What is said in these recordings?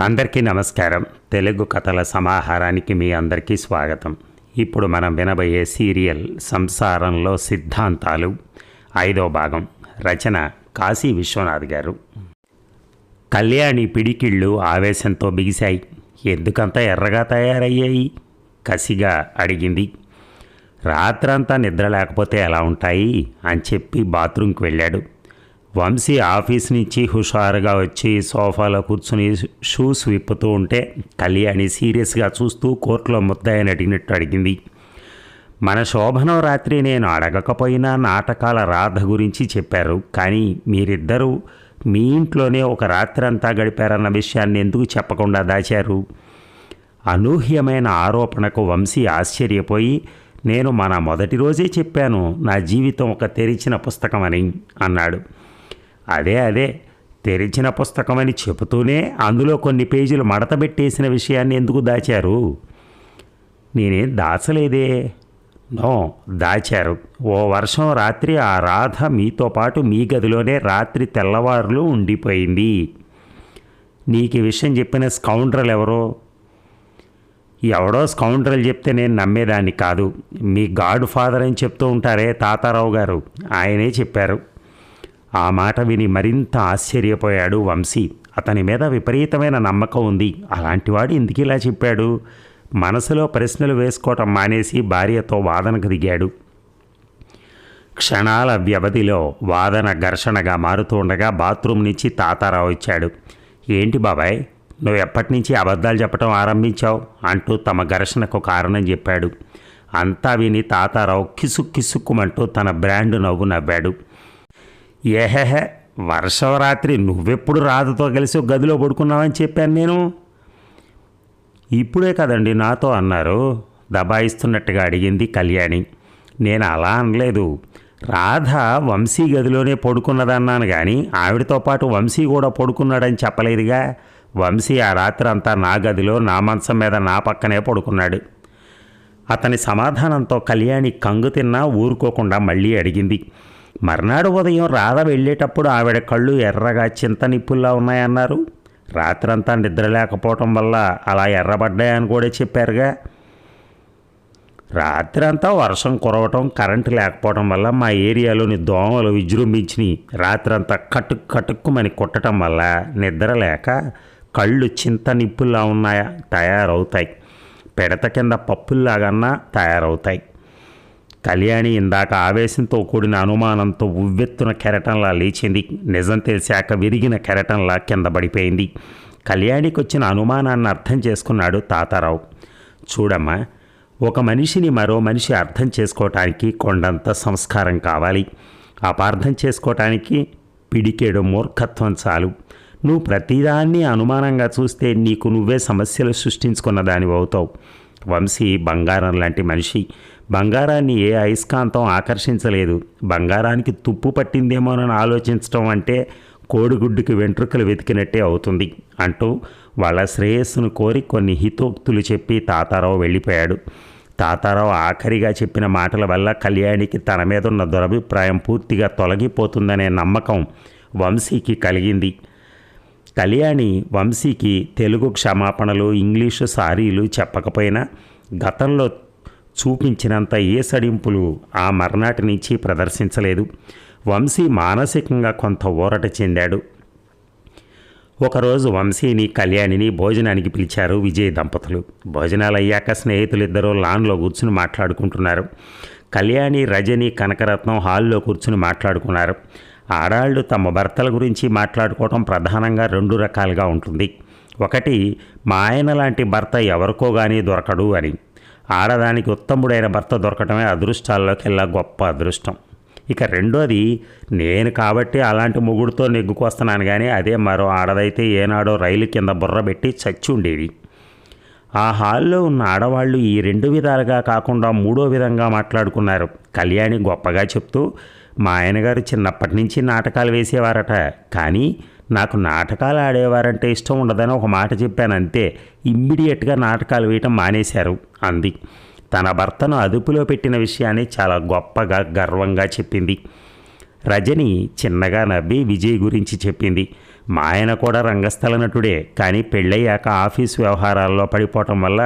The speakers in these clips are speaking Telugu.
అందరికీ నమస్కారం. తెలుగు కథల సమాహారానికి మీ అందరికీ స్వాగతం. ఇప్పుడు మనం వినబోయే సీరియల్ సంసారంలో సిద్ధాంతాలు 5వ భాగం. రచన కాశీ విశ్వనాథ్ గారు. కళ్యాణి పిడికిళ్ళు ఆవేశంతో బిగిశాయి. ఎందుకంత ఎర్రగా తయారయ్యాయి? కసిగా అడిగింది. రాత్రంతా నిద్ర లేకపోతే ఎలా ఉంటాయి అని చెప్పి బాత్రూంకి వెళ్ళాడు. వంశీ ఆఫీస్ నుంచి హుషారుగా వచ్చి సోఫాలో కూర్చుని షూస్ విప్పుతూ ఉంటే కళ్యాణి సీరియస్గా చూస్తూ కోర్టులో ముద్దాయని అడిగినట్టు అడిగింది. మన శోభనం రాత్రి నేను అడగకపోయినా నాటకాల రాధ గురించి చెప్పారు, కానీ మీరిద్దరూ మీ ఇంట్లోనే ఒక రాత్రి అంతా గడిపారన్న విషయాన్ని ఎందుకు చెప్పకుండా దాచారు? అనూహ్యమైన ఆరోపణకు వంశీ ఆశ్చర్యపోయి, నేను మన మొదటి రోజే చెప్పాను నా జీవితం ఒక తెరిచిన పుస్తకమని అన్నాడు. అదే తెరిచిన పుస్తకమని చెబుతూనే అందులో కొన్ని పేజీలు మడతబెట్టేసిన విషయాన్ని ఎందుకు దాచారు? నేనేం దాచలేదే. నో, దాచారు. ఓ వర్షం రాత్రి ఆ రాధ మీతో పాటు మీ గదిలోనే రాత్రి తెల్లవారులు ఉండిపోయింది. నీకు ఈ విషయం చెప్పిన స్కౌండ్రల్ ఎవరో? ఎవడో స్కౌండ్రల్ చెప్తే నేను నమ్మేదాన్ని కాదు. మీ గాడ్ ఫాదర్ అని చెప్తూ ఉంటారే తాతారావు గారు, ఆయనే చెప్పారు. ఆ మాట విని మరింత ఆశ్చర్యపోయాడు వంశీ. అతని మీద విపరీతమైన నమ్మకం ఉంది. అలాంటివాడు ఎందుకు ఇలా చెప్పాడు? మనసులో ప్రశ్నలు వేసుకోవటం మానేసి భార్యతో వాదనకు దిగాడు. క్షణాల వ్యవధిలో వాదన ఘర్షణగా మారుతూ ఉండగా బాత్రూమ్ నుంచి తాతారావు వచ్చాడు. ఏంటి బాబాయ్, నువ్వు ఎప్పటి నుంచి అబద్ధాలు చెప్పడం ఆరంభించావు అంటూ తమ ఘర్షణకు కారణం చెప్పాడు. అంతా విని తాతారావు కిసుక్కుమంటూ తన బ్రాండ్ నవ్వు నవ్వాడు. ఏహెహే, వర్షం రాత్రి నువ్వెప్పుడు రాధతో కలిసి గదిలో పడుకున్నావని చెప్పాను నేను. ఇప్పుడే కదండి నాతో అన్నారు, దబాయిస్తున్నట్టుగా అడిగింది కళ్యాణి. నేను అలా అనలేదు. రాధ వంశీ గదిలోనే పడుకున్నదన్నాను, కానీ ఆవిడతో పాటు వంశీ కూడా పడుకున్నాడని చెప్పలేదుగా. వంశీ ఆ రాత్రి అంతా నా గదిలో నా మంచం మీద నా పక్కనే పడుకున్నాడు. అతని సమాధానంతో కళ్యాణి కంగు తిన్నా ఊరుకోకుండా మళ్ళీ అడిగింది. మర్నాడు ఉదయం రాధ వెళ్ళేటప్పుడు ఆవిడ కళ్ళు ఎర్రగా చింత నిప్పుల్లా ఉన్నాయన్నారు. రాత్రంతా నిద్ర లేకపోవటం వల్ల అలా ఎర్రబడ్డాయని కూడా చెప్పారుగా. రాత్రంతా వర్షం కురవటం, కరెంటు లేకపోవటం వల్ల మా ఏరియాలోని దోమలు విజృంభించినాయి. రాత్రంతా కటుక్కుమని కొట్టడం వల్ల నిద్ర లేక కళ్ళు చింత నిప్పుల్లా తయారవుతాయి. పెడత కింద పప్పుల్లాగన్నా తయారవుతాయి. కళ్యాణి ఇందాక ఆవేశంతో కూడిన అనుమానంతో ఉవ్వెత్తున కెరటంలా లేచింది. నిజం తెలిసాక విరిగిన కెరటంలా కింద పడిపోయింది. కళ్యాణికి వచ్చిన అనుమానాన్ని అర్థం చేసుకున్నాడు తాతారావు. చూడమ్మా, ఒక మనిషిని మరో మనిషి అర్థం చేసుకోవటానికి కొండంత సంస్కారం కావాలి. అపార్థం చేసుకోవటానికి పిడికేడు మూర్ఖత్వం చాలు. నువ్వు ప్రతిదాన్ని అనుమానంగా చూస్తే నీకు నువ్వే సమస్యలు సృష్టించుకున్న దానివి అవుతావు. వంశీ బంగారం లాంటి మనిషి. బంగారాన్ని ఏ అయస్కాంతం ఆకర్షించలేదు. బంగారానికి తుప్పు పట్టిందేమోనని ఆలోచించడం అంటే కోడిగుడ్డుకి వెంట్రుకలు వెతికినట్టే అవుతుంది అంటూ వాళ్ళ శ్రేయస్సును కోరి కొన్ని హితోక్తులు చెప్పి తాతారావు వెళ్ళిపోయాడు. తాతారావు ఆఖరిగా చెప్పిన మాటల వల్ల కళ్యాణికి తన మీద ఉన్న దురభిప్రాయం పూర్తిగా తొలగిపోతుందనే నమ్మకం వంశీకి కలిగింది. కళ్యాణి వంశీకి తెలుగు క్షమాపణలు, ఇంగ్లీషు సారీలు చెప్పకపోయినా గతంలో చూపించినంత ఏసడింపులు ఆ మర్నాటి నుంచి ప్రదర్శించలేదు. వంశీ మానసికంగా కొంత ఊరట చెందాడు. ఒకరోజు వంశీని, కళ్యాణిని భోజనానికి పిలిచారు విజయ్ దంపతులు. భోజనాలు అయ్యాక స్నేహితులిద్దరూ లాన్లో కూర్చుని మాట్లాడుకుంటున్నారు. కళ్యాణి, రజని, కనకరత్నం హాల్లో కూర్చుని మాట్లాడుకున్నారు. ఆడాళ్ళు తమ భర్తల గురించి మాట్లాడుకోవడం ప్రధానంగా 2 రకాలుగా ఉంటుంది. ఒకటి, మా ఆయన లాంటి భర్త ఎవరికో కానీ దొరకడు అని. ఆడదానికి ఉత్తముడైన భర్త దొరకటమే అదృష్టాల్లోకెల్లా గొప్ప అదృష్టం. ఇక రెండోది, నేను కాబట్టి అలాంటి మొగుడుతో నెగ్గుకొస్తున్నాను, కానీ అదే మరో ఆడదైతే ఏనాడో రైలు కింద బుర్రబెట్టి చచ్చి ఉండేది. ఆ హాల్లో ఉన్న ఆడవాళ్ళు ఈ 2 విధాలుగా కాకుండా 3వ విధంగా మాట్లాడుకున్నారు. కళ్యాణి గొప్పగా చెప్తూ, మా ఆయనగారు చిన్నప్పటి నుంచి నాటకాలు వేసేవారట, కానీ నాకు నాటకాలు ఆడేవారంటే ఇష్టం ఉండదని ఒక మాట చెప్పాను అంతే. ఇమ్మీడియట్గా నాటకాలు వేయటం మానేశారు అంది. తన భర్తను అదుపులో పెట్టిన విషయాన్ని చాలా గొప్పగా గర్వంగా చెప్పింది. రజని చిన్నగా నవ్వి విజయ్ గురించి చెప్పింది. మా ఆయన కూడా రంగస్థల నటుడే, కానీ పెళ్ళయ్యాక ఆఫీస్ వ్యవహారాల్లో పడిపోవటం వల్ల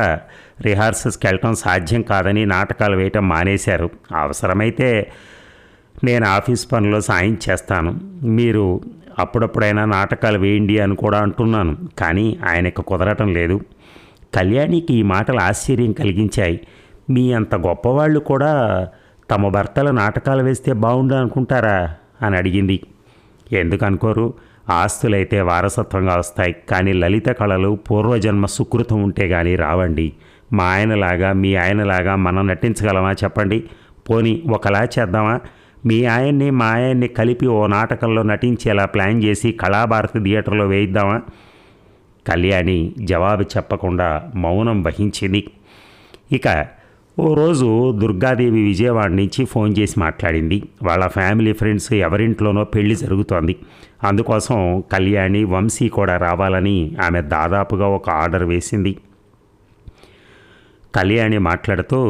రిహార్సల్స్కి వెళ్ళటం సాధ్యం కాదని నాటకాలు వేయటం మానేశారు. అవసరమైతే నేను ఆఫీస్ పనిలో సాయం చేస్తాను, మీరు అప్పుడప్పుడైనా నాటకాలు వేయండి అని కూడా అంటున్నాను, కానీ ఆయనకు కుదరటం లేదు. కళ్యాణికి ఈ మాటలు ఆశ్చర్యం కలిగించాయి. మీ అంత గొప్పవాళ్ళు కూడా తమ భర్తల నాటకాలు వేస్తే బాగుండు అనుకుంటారా అని అడిగింది. ఎందుకు అనుకోరు, ఆస్తులైతే వారసత్వంగా వస్తాయి, కానీ లలిత కళలు పూర్వజన్మ సుకృతం ఉంటే కానీ రావండి. మా ఆయనలాగా మీ ఆయనలాగా మనం నటించగలమా చెప్పండి? పోనీ ఒకలా చేద్దామా, మీ ఆయన్ని మా ఆయన్ని కలిపి ఓ నాటకంలో నటించేలా ప్లాన్ చేసి కళాభారతి థియేటర్లో వేయిద్దామా? కళ్యాణి జవాబు చెప్పకుండా మౌనం వహించింది. ఇక ఓ రోజు దుర్గాదేవి విజయవాడ నుంచి ఫోన్ చేసి మాట్లాడింది. వాళ్ళ ఫ్యామిలీ ఫ్రెండ్స్ ఎవరింట్లోనో పెళ్లి జరుగుతోంది. అందుకోసం కళ్యాణి వంశీ కూడా రావాలని ఆమె దాదాపుగా ఒక ఆర్డర్ వేసింది. కళ్యాణి మాట్లాడుతూ,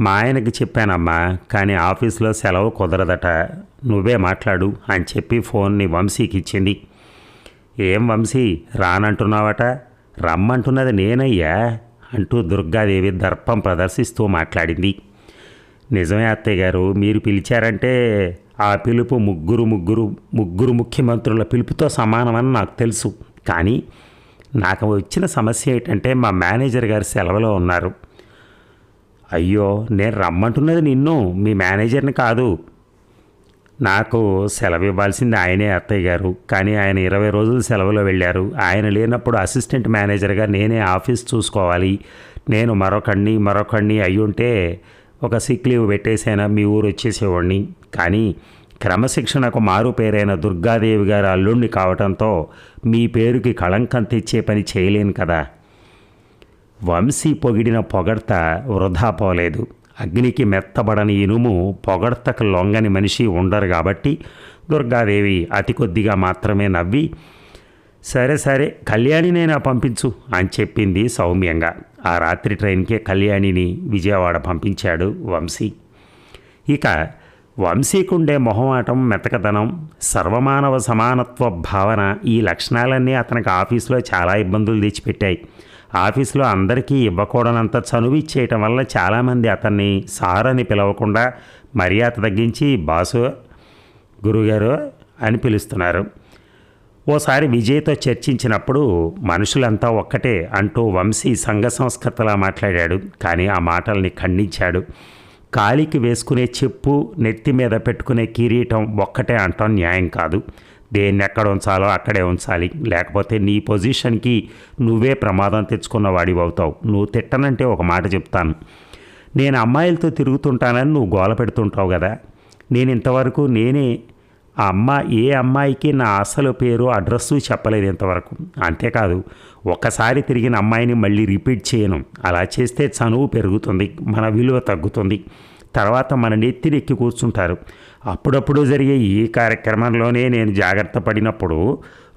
మా ఆయనకి చెప్పానమ్మా, కానీ ఆఫీస్లో సెలవు కుదరదట, నువ్వే మాట్లాడు అని చెప్పి ఫోన్ని వంశీకి ఇచ్చింది. ఏం వంశీ రానంటున్నావట? రమ్మంటున్నది నేనయ్యా అంటూ దుర్గాదేవి దర్పం ప్రదర్శిస్తూ మాట్లాడింది. నిజమే అత్తయ్య గారు, మీరు పిలిచారంటే ఆ పిలుపు ముగ్గురు ముఖ్యమంత్రుల పిలుపుతో సమానమని నాకు తెలుసు. కానీ నాకు వచ్చిన సమస్య ఏంటంటే మా మేనేజర్ గారు సెలవులో ఉన్నారు. అయ్యో, నేను రమ్మంటున్నది నిన్ను, మీ మేనేజర్ని కాదు. నాకు సెలవు ఇవ్వాల్సింది ఆయనే అత్తయ్య గారు, కానీ ఆయన 20 రోజులు సెలవులో వెళ్ళారు. ఆయన లేనప్పుడు అసిస్టెంట్ మేనేజర్గా నేనే ఆఫీస్ చూసుకోవాలి. నేను మరొకడిని అయ్యుంటే ఒక సిక్ లీవ్ పెట్టేసైనా మీ ఊరు వచ్చేసేవాడిని. కానీ క్రమశిక్షణకు మారు పేరైన దుర్గాదేవి గారు అల్లుణ్ణి కావటంతో మీ పేరుకి కళంకం తెచ్చే పని చేయలేను కదా. వంశీ పొగిడిన పొగడ్త వృధా పోలేదు. అగ్నికి మెత్తబడని ఇనుము పొగడ్తకు లొంగని మనిషి ఉండరు కాబట్టి దుర్గాదేవి అతి కొద్దిగా మాత్రమే నవ్వి, సరే కళ్యాణినైనా పంపించు అని చెప్పింది సౌమ్యంగా. ఆ రాత్రి ట్రైన్కే కళ్యాణిని విజయవాడ పంపించాడు వంశీ. ఇక వంశీకుండే మొహమాటం, మెతకదనం, సర్వమానవ సమానత్వ భావన, ఈ లక్షణాలన్నీ అతనికి ఆఫీసులో చాలా ఇబ్బందులు తెచ్చిపెట్టాయి. ఆఫీసులో అందరికీ ఇవ్వకూడనంత చనువు ఇచ్చేయటం వల్ల చాలామంది అతన్ని సార్ అని పిలవకుండా మర్యాద తగ్గించి బాసు, గురుగారు అని పిలుస్తున్నారు. ఓసారి విజయ్తో చర్చించినప్పుడు మనుషులంతా ఒక్కటే అంటూ వంశీ సంఘ సంస్కృతలా మాట్లాడాడు. కానీ ఆ మాటల్ని ఖండించాడు. కాలికి వేసుకునే చెప్పు, నెత్తి మీద పెట్టుకునే కిరీటం ఒక్కటే అంటాం న్యాయం కాదు. దేన్ని ఎక్కడ ఉంచాలో అక్కడే ఉంచాలి, లేకపోతే నీ పొజిషన్కి నువ్వే ప్రమాదం తెచ్చుకున్న వాడివి అవుతావు. నువ్వు తిట్టనంటే ఒక మాట చెప్తాను. నేను అమ్మాయిలతో తిరుగుతుంటానని నువ్వు గోల పెడుతుంటావు కదా. నేను ఇంతవరకు ఏ అమ్మాయికి నా అసలు పేరు అడ్రస్సు చెప్పలేదు ఇంతవరకు. అంతేకాదు, ఒక్కసారి తిరిగిన అమ్మాయిని మళ్ళీ రిపీట్ చేయను. అలా చేస్తే చనువు పెరుగుతుంది, మన విలువ తగ్గుతుంది, తర్వాత మన నెత్తినెక్కి కూర్చుంటారు. అప్పుడప్పుడు జరిగే ఈ కార్యక్రమంలోనే నేను జాగ్రత్త పడినప్పుడు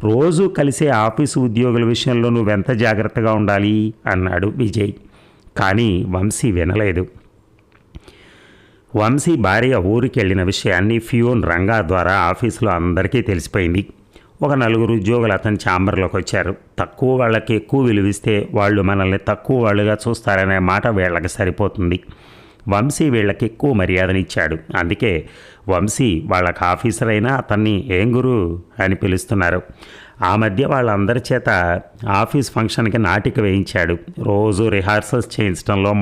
రోజు కలిసే ఆఫీసు ఉద్యోగుల విషయంలో నువ్వెంత జాగ్రత్తగా ఉండాలి అన్నాడు విజయ్. కానీ వంశీ వినలేదు. వంశీ భార్య ఊరికి వెళ్ళిన విషయాన్ని ఫ్యూన్ రంగా ద్వారా ఆఫీసులో అందరికీ తెలిసిపోయింది. ఒక 4 ఉద్యోగులు అతని ఛాంబర్లోకి వచ్చారు. తక్కువ వాళ్ళకి ఎక్కువ విలువిస్తే వాళ్ళు మనల్ని తక్కువ వాళ్ళుగా చూస్తారనే మాట వీళ్ళకి సరిపోతుంది. వంశీ వీళ్ళకి ఎక్కువ మర్యాదనిచ్చాడు. అందుకే వంశీ వాళ్ళకి ఆఫీసర్ అయినా అతన్ని ఏం గురు అని పిలుస్తున్నారు. ఆ మధ్య వాళ్ళందరి చేత ఆఫీస్ ఫంక్షన్కి నాటిక వేయించాడు. రోజు రిహార్సల్స్ చేయించడంలో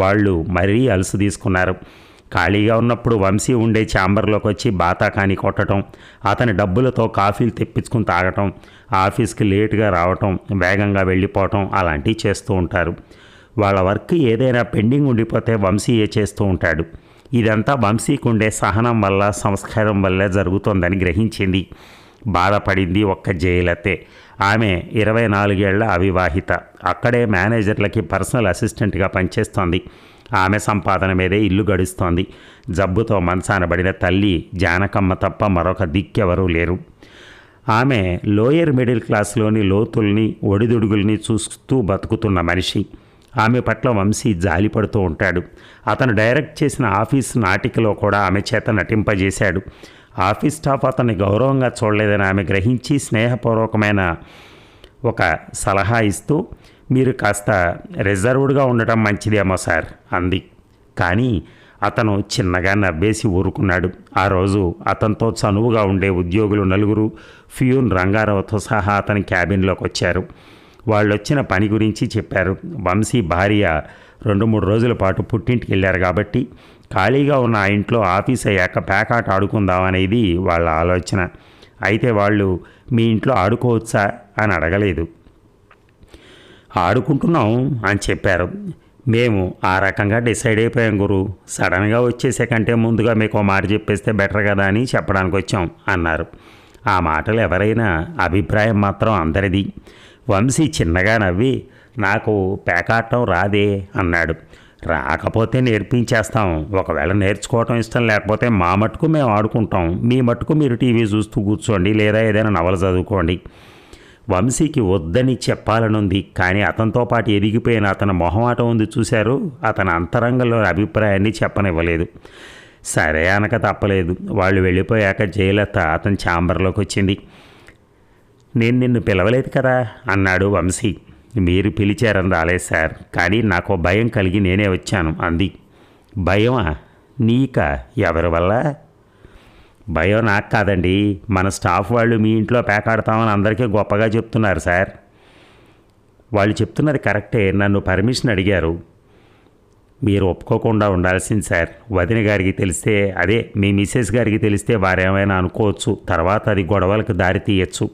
వాళ్ళు మరీ అలసు తీసుకున్నారు. ఖాళీగా ఉన్నప్పుడు వంశీ ఉండే ఛాంబర్లోకి వచ్చి బాతాకాని కొట్టడం, అతని డబ్బులతో కాఫీలు తెప్పించుకుని తాగటం, ఆఫీస్కి లేటుగా రావటం, వేగంగా వెళ్ళిపోవటం అలాంటివి చేస్తూ ఉంటారు. వాళ్ళ వర్క్ ఏదైనా పెండింగ్ ఉండిపోతే వంశీయే చేస్తూ ఉంటాడు. ఇదంతా వంశీకి ఉండే సహనం వల్ల, సంస్కారం వల్లే జరుగుతోందని గ్రహించింది. బాధపడింది ఒక్క జయలతే. ఆమె 24 ఏళ్ల అవివాహిత. అక్కడే మేనేజర్లకి పర్సనల్ అసిస్టెంట్గా పనిచేస్తోంది. ఆమె సంపాదన మీదే ఇల్లు గడుస్తోంది. జబ్బుతో మంచాన పడిన తల్లి జానకమ్మ తప్ప మరొక దిక్కెవరూ లేరు. ఆమె లోయర్ మిడిల్ క్లాస్లోని లోతుల్ని, ఒడిదుడుగుల్ని చూస్తూ బతుకుతున్న మనిషి. ఆమె పట్ల వంశీ జాలిపడుతూ ఉంటాడు. అతను డైరెక్ట్ చేసిన ఆఫీస్ నాటికలో కూడా ఆమె చేత నటింపజేశాడు. ఆఫీస్ స్టాఫ్ అతన్ని గౌరవంగా చూడలేదని ఆమె గ్రహించి స్నేహపూర్వకమైన ఒక సలహా ఇస్తూ, మీరు కాస్త రిజర్వ్డ్గా ఉండటం మంచిదేమో సార్ అంది. కానీ అతను చిన్నగా నవ్వేసి ఊరుకున్నాడు. ఆ రోజు అతనితో చనువుగా ఉండే ఉద్యోగులు నలుగురు ఫ్యూన్ రంగారావుతో సహా అతని క్యాబిన్లోకి వచ్చారు. వాళ్ళు వచ్చిన పని గురించి చెప్పారు. వంశీ భార్య 2-3 రోజుల పాటు పుట్టింటికి వెళ్ళారు కాబట్టి ఖాళీగా ఉన్న ఆ ఇంట్లో ఆఫీస్ అయ్యాక పేకాట ఆడుకుందామనేది వాళ్ళ ఆలోచన. అయితే వాళ్ళు మీ ఇంట్లో ఆడుకోవచ్చా అని అడగలేదు. ఆడుకుంటున్నాం అని చెప్పారు. మేము ఆ రకంగా డిసైడ్ అయిపోయాం గురు. సడన్గా వచ్చేసే కంటే ముందుగా మీకు ఓ మాట చెప్పేస్తే బెటర్ కదా అని చెప్పడానికి వచ్చాం అన్నారు. ఆ మాటలు ఎవరైనా అభిప్రాయం మాత్రం అందరిది. వంశీ చిన్నగా నవ్వి, నాకు పేకాటం రాదే అన్నాడు. రాకపోతే నేర్పించేస్తాం. ఒకవేళ నేర్చుకోవటం ఇష్టం లేకపోతే మా మట్టుకు మేము ఆడుకుంటాం. మీ మట్టుకు మీరు టీవీ చూస్తూ కూర్చోండి, లేదా ఏదైనా నవల చదువుకోండి. వంశీకి వద్దని చెప్పాలనుంది. కానీ అతనితో పాటు ఎదిగిపోయిన అతని మొహమాటం ఉంది చూశారు. అతని అంతరంగంలోని అభిప్రాయాన్ని చెప్పనివ్వలేదు. సరే అనక తప్పలేదు. వాళ్ళు వెళ్ళిపోయాక జయలత అతని ఛాంబర్లోకి వచ్చింది. నేను నిన్ను పిలవలేదు కదా అన్నాడు వంశీ. మీరు పిలిచారని రాలేదు సార్, కానీ నాకు భయం కలిగి నేనే వచ్చాను అంది. భయమా? నీకా? ఎవరి వల్ల? భయం నాకు కాదండి, మన స్టాఫ్ వాళ్ళు మీ ఇంట్లో పేకాడతామని అందరికీ గొప్పగా చెప్తున్నారు సార్. వాళ్ళు చెప్తున్నది కరెక్టే. నన్ను పర్మిషన్ అడిగారు. మీరు ఒప్పుకోకుండా ఉండాల్సింది సార్. వదిన గారికి తెలిస్తే, అదే మీ మిస్సెస్ గారికి తెలిస్తే వారేమైనా అనుకోవచ్చు. తర్వాత అది గొడవలకు దారి తీయచ్చు.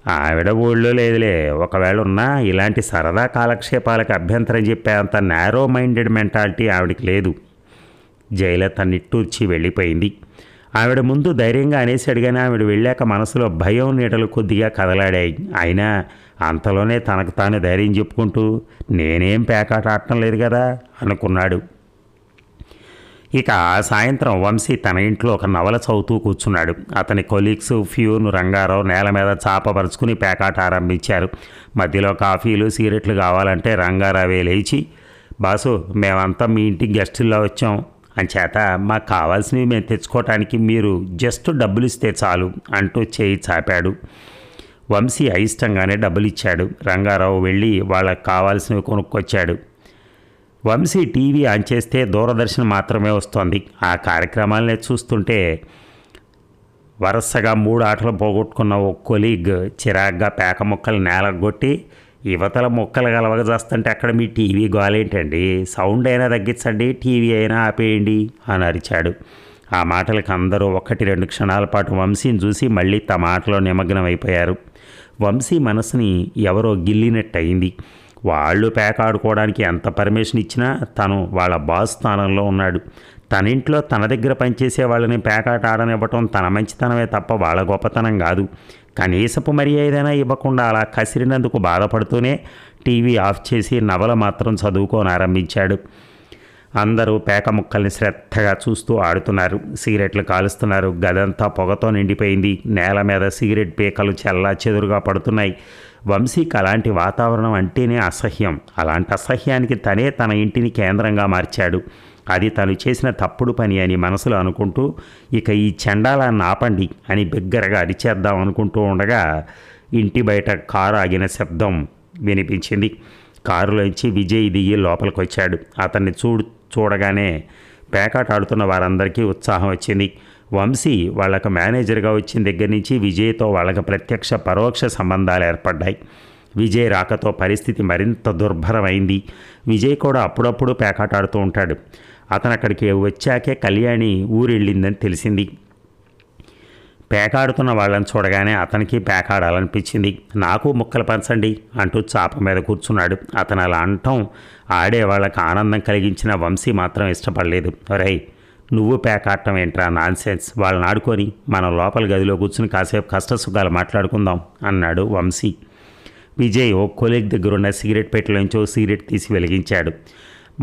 ఆవిడ ఊళ్ళో లేదులే. ఒకవేళ ఉన్నా ఇలాంటి సరదా కాలక్షేపాలకు అభ్యంతరం చెప్పే అంత నారో మైండెడ్ మెంటాలిటీ ఆవిడకి లేదు. జయలత నిట్టూర్చి వెళ్ళిపోయింది. ఆవిడ ముందు ధైర్యంగా అనేసాడు, కానీ ఆవిడ వెళ్ళాక మనసులో భయం నీడలు కొద్దిగా కదలాడాయి. అయినా అంతలోనే తనకు తాను ధైర్యం చెప్పుకుంటూ, నేనేం పేకాట ఆడటం లేదు కదా అనుకున్నాడు. ఇక ఆ సాయంత్రం వంశీ తన ఇంట్లో ఒక నవల చదువుతూ కూర్చున్నాడు. అతని కొలీగ్స్ ఫ్యూన్ రంగారావు నేల మీద చాపపరుచుకుని పేకాట ఆరంభించారు. మధ్యలో కాఫీలు సిగరెట్లు కావాలంటే రంగారావే లేచి, బాసు మేమంతా మీ ఇంటికి గెస్టుల్లో వచ్చాం, అంచేత మాకు కావాల్సినవి మేము తెచ్చుకోవటానికి మీరు జస్ట్ డబ్బులు ఇస్తే చాలు అంటూ చేయి చాపాడు. వంశీ అయిష్టంగానే డబ్బులు ఇచ్చాడు. రంగారావు వెళ్ళి వాళ్ళకి కావాల్సినవి కొనుక్కొచ్చాడు. వంశీ టీవీ ఆన్ చేస్తే దూరదర్శన్ మాత్రమే వస్తోంది. ఆ కార్యక్రమాలనే చూస్తుంటే వరుసగా 3 ఆటలు పోగొట్టుకున్న ఓ కొలీగ్ చిరాగ్గా పేక ముక్కలు నేలగొట్టి, యువతల ముక్కలు కలవగజేస్తుంటే అక్కడ మీ టీవీ గోలేంటండి, సౌండ్ అయినా తగ్గించండి, టీవీ అయినా ఆపేయండి అని అరిచాడు. ఆ మాటలకు అందరూ 1-2 క్షణాల పాటు వంశీని చూసి మళ్ళీ తమ ఆటలో నిమగ్నం అయిపోయారు. వంశీ మనసుని ఎవరో గిల్లినట్టు అయింది. వాళ్ళు పేక ఆడుకోవడానికి ఎంత పర్మిషన్ ఇచ్చినా తను వాళ్ళ బాస్ స్థానంలో ఉన్నాడు. తన ఇంట్లో తన దగ్గర పనిచేసే వాళ్ళని పేకాట ఆడనివ్వటం తన మంచితనమే తప్ప వాళ్ళ గొప్పతనం కాదు. కనీసపు మర్యాదైనా ఇవ్వకుండా అలా కసిరినందుకు బాధపడుతూనే టీవీ ఆఫ్ చేసి నవల మాత్రం చదువుకోనారంభించాడు. అందరూ పేక ముక్కల్ని శ్రద్ధగా చూస్తూ ఆడుతున్నారు. సిగరెట్లు కాలుస్తున్నారు. గదంతా పొగతో నిండిపోయింది. నేల మీద సిగరెట్ పీకలు చెల్లా చెదురుగా పడుతున్నాయి. వంశీకి అలాంటి వాతావరణం అంటేనే అసహ్యం. అలాంటి అసహ్యానికి తనే తన ఇంటిని కేంద్రంగా మార్చాడు. అది తను చేసిన తప్పుడు పని అని మనసులో అనుకుంటూ, ఇక ఈ చండాలాన్ని ఆపండి అని బిగ్గరగా అరిచేద్దాం అనుకుంటూ ఉండగా ఇంటి బయట కారు ఆగిన శబ్దం వినిపించింది. కారులోంచి విజయ్ దిగి లోపలికి వచ్చాడు. అతన్ని చూడగానే పేకాట ఆడుతున్న వారందరికీ ఉత్సాహం వచ్చింది. వంశీ వాళ్ళకు మేనేజర్గా వచ్చిన దగ్గర నుంచి విజయ్తో వాళ్ళకి ప్రత్యక్ష పరోక్ష సంబంధాలు ఏర్పడ్డాయి. విజయ్ రాకతో పరిస్థితి మరింత దుర్భరమైంది. విజయ్ కూడా అప్పుడప్పుడు పేకాట ఆడుతూ ఉంటాడు. అతను అక్కడికి వచ్చాకే కళ్యాణి ఊరెళ్ళిందని తెలిసింది. పేకాడుతున్న వాళ్ళని చూడగానే అతనికి పేకాడాలనిపించింది. నాకు ముక్కలు పంచండి అంటూ చాప మీద కూర్చున్నాడు. అతను అలా అంటం ఆడే వాళ్ళకి ఆనందం కలిగించిన వంశీ మాత్రం ఇష్టపడలేదు. రై, నువ్వు పేకాడటం ఏంట్రా నాన్సెన్స్, వాళ్ళని ఆడుకొని మనం లోపల గదిలో కూర్చుని కాసేపు కష్టసుఖాలు మాట్లాడుకుందాం అన్నాడు వంశీ. విజయ్ ఓ కొలీగ్ దగ్గరున్న సిగరెట్ పెట్టెలోంచి ఓ సిగరెట్ తీసి వెలిగించాడు.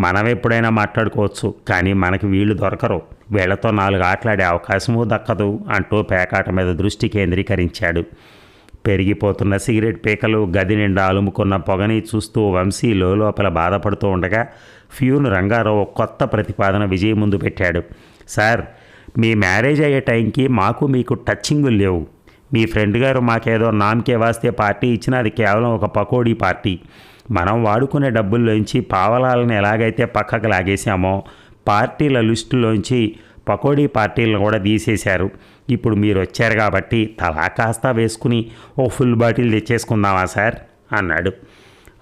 మనం ఎప్పుడైనా మాట్లాడుకోవచ్చు, కానీ మనకి వీళ్ళు దొరకరు, వీళ్లతో 4 ఆటలాడే అవకాశమూ దక్కదు అంటూ పేకాట మీద దృష్టి కేంద్రీకరించాడు. పెరిగిపోతున్న సిగరెట్ పీకలు గది నిండా అలుముకున్న పొగని చూస్తూ వంశీ లోపల బాధపడుతూ ఉండగా ఫ్యూన్ రంగారావు కొత్త ప్రతిపాదన విజయ్ ముందు పెట్టాడు. సార్, మీ మ్యారేజ్ అయ్యే టైంకి మాకు మీకు టచ్చింగులు లేవు. మీ ఫ్రెండ్ గారు మాకేదో నామకే వాస్తే పార్టీ ఇచ్చినా అది కేవలం ఒక పకోడీ పార్టీ. మనం వాడుకునే డబ్బుల్లోంచి పావలాలను ఎలాగైతే పక్కకు లాగేశామో పార్టీల లిస్టులోంచి పకోడీ పార్టీలను కూడా తీసేశారు. ఇప్పుడు మీరు వచ్చారు కాబట్టి తలా కాస్త వేసుకుని ఓ ఫుల్ బాటిల్ తెచ్చేసుకుందామా సార్ అన్నాడు.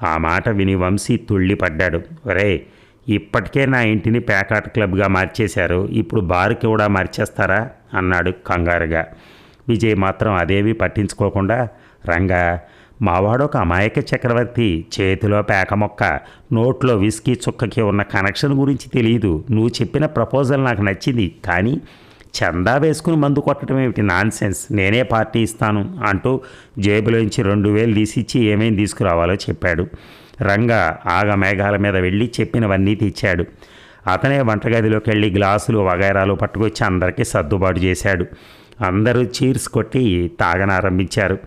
ఆ మాట విని వంశీ తుళ్ళిపడ్డాడు. ఒరే, ఇప్పటికే నా ఇంటిని ప్యాకాట్ క్లబ్గా మార్చేశారు, ఇప్పుడు బార్కి కూడా మార్చేస్తారా అన్నాడు కంగారుగా. విజయ్ మాత్రం అదేమీ పట్టించుకోకుండా, రంగా, మావాడొక అమాయక చక్రవర్తి, చేతిలో పేక మొక్క, నోట్లో విస్కీ చుక్కకి ఉన్న కనెక్షన్ గురించి తెలియదు. నువ్వు చెప్పిన ప్రపోజల్ నాకు నచ్చింది, కానీ చందా వేసుకుని మందు కొట్టడం ఏమిటి నాన్సెన్స్, నేనే పార్టీ ఇస్తాను అంటూ జేబులోంచి 2000 తీసిచ్చి ఏమేమి తీసుకురావాలో చెప్పాడు. రంగా ఆగమేఘాల మీద వెళ్ళి చెప్పినవన్నీ తెచ్చాడు. అతనే వంటగదిలోకి వెళ్ళి గ్లాసులు వగైరాలు పట్టుకొచ్చి అందరికీ సర్దుబాటు చేశాడు. అందరూ చీర్స్ కొట్టి తాగనారంభించారు.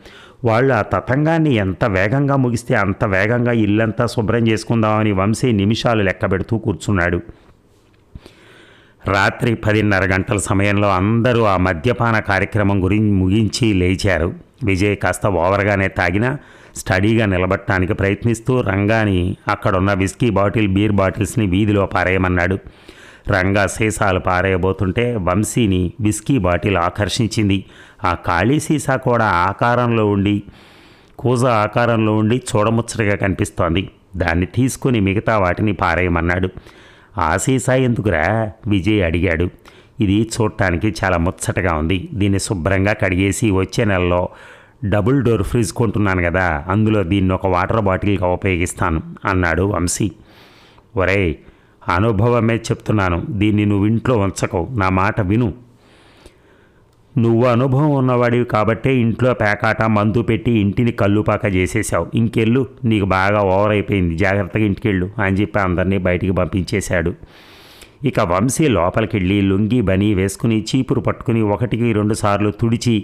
వాళ్ళు ఆ తతంగాన్ని ఎంత వేగంగా ముగిస్తే అంత వేగంగా ఇల్లంతా శుభ్రం చేసుకుందామని వంశీ నిమిషాలు లెక్క పెడుతూ కూర్చున్నాడు. రాత్రి 10:30 గంటల సమయంలో అందరూ ఆ మద్యపాన కార్యక్రమం గురించి ముగించి లేచారు. విజయ్ కాస్త ఓవర్గానే తాగినా స్టడీగా నిలబడటానికి ప్రయత్నిస్తూ రంగాని అక్కడున్న విస్కీ బాటిల్, బీర్ బాటిల్స్ని వీధిలో పారేయమన్నాడు. రంగా సీసాలు పారేయబోతుంటే వంశీని విస్కీ బాటిల్ ఆకర్షించింది. ఆ ఖాళీ సీసా కూడా కూజ ఆకారంలో ఉండి చూడముచ్చటగా కనిపిస్తోంది. దాన్ని తీసుకుని మిగతా వాటిని పారేయమన్నాడు. ఆ సీసా ఎందుకురా విజయ్ అడిగాడు. ఇది చూడటానికి చాలా ముచ్చటగా ఉంది, దీన్ని శుభ్రంగా కడిగేసి వచ్చే నెలలో డబుల్ డోర్ ఫ్రిడ్జ్ కొంటున్నాను కదా, అందులో దీన్ని ఒక వాటర్ బాటిల్గా ఉపయోగిస్తాను అన్నాడు వంశీ. ఒరేయ్, అనుభవమే చెప్తున్నాను, దీన్ని నువ్వు ఇంట్లో ఉంచకు, నా మాట విను. నువ్వు అనుభవం ఉన్నవాడివి కాబట్టే ఇంట్లో పేకాట మందు పెట్టి ఇంటిని కల్లుపాక చేసేసావు. ఇంకెళ్ళు, నీకు బాగా ఓవర్ అయిపోయింది, జాగ్రత్తగా ఇంటికెళ్ళు అని చెప్పి అందరినీ బయటికి పంపించేశాడు. ఇక వంశీ లోపలికి వెళ్ళి లుంగి బనీ వేసుకుని చీపురు పట్టుకుని 1-2 సార్లు తుడిచి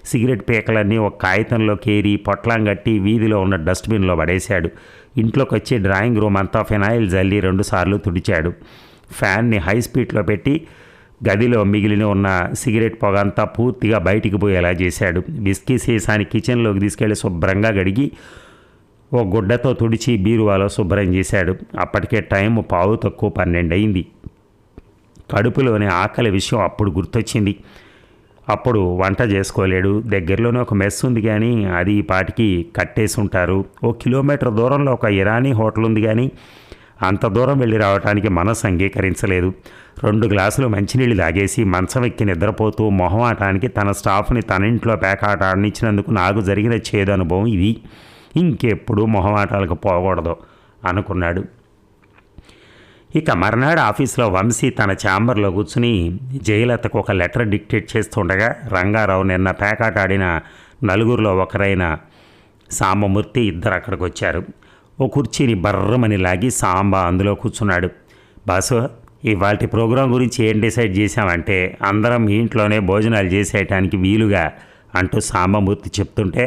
సిగరెట్ పీకలన్నీ ఒక కాగితంలో కేరి పొట్లం కట్టి వీధిలో ఉన్న డస్ట్బిన్లో పడేశాడు. ఇంట్లోకి వచ్చి డ్రాయింగ్ రూమ్ అంతా ఫినాయిల్ జల్లి 2 సార్లు తుడిచాడు. ఫ్యాన్ని హై స్పీడ్లో పెట్టి గదిలో మిగిలిన ఉన్న సిగరెట్ పొగ అంతా పూర్తిగా బయటికి పోయేలా చేశాడు. విస్కీ సీసాని కిచెన్లోకి తీసుకెళ్లి శుభ్రంగా గడిగి ఓ గుడ్డతో తుడిచి బీరువాలో శుభ్రం చేశాడు. అప్పటికే టైం 12:40 అయింది. కడుపులోని ఆకలి విషయం అప్పుడు గుర్తొచ్చింది. అప్పుడు వంట చేసుకోలేడు. దగ్గరలోనే ఒక మెస్ ఉంది, కానీ అది ఈ పాటికి కట్టేసి ఉంటారు. 1 కిలోమీటర్ దూరంలో ఒక ఇరానీ హోటల్ ఉంది, కానీ అంత దూరం వెళ్ళి రావడానికి మనసు అంగీకరించలేదు. 2 గ్లాసులు మంచినీళ్ళు తాగేసి మంచం ఎక్కి నిద్రపోతూ మొహమాటానికి తన స్టాఫ్ని తన ఇంట్లో పేకాట ఆడనిచ్చినందుకు నాకు జరిగిన చేదు అనుభవం ఇది, ఇంకెప్పుడు మొహమాటాలకు పోకూడదు అనుకున్నాడు. ఇక మర్నాడు ఆఫీస్లో వంశీ తన ఛాంబర్లో కూర్చుని జయలతకు ఒక లెటర్ డిక్టేట్ చేస్తుండగా రంగారావు నిన్న పేకాట ఆడిన 4గురిలో ఒకరైన సాంబమూర్తి ఇద్దరు అక్కడికి వచ్చారు. ఓ కుర్చీని బర్రమని లాగి సాంబ అందులో కూర్చున్నాడు. బాసు, ఇవాల్టి ప్రోగ్రాం గురించి ఏం డిసైడ్ చేశామంటే అందరం మీ ఇంట్లోనే భోజనాలు చేసేయటానికి వీలుగా అంటూ సాంబమూర్తి చెప్తుంటే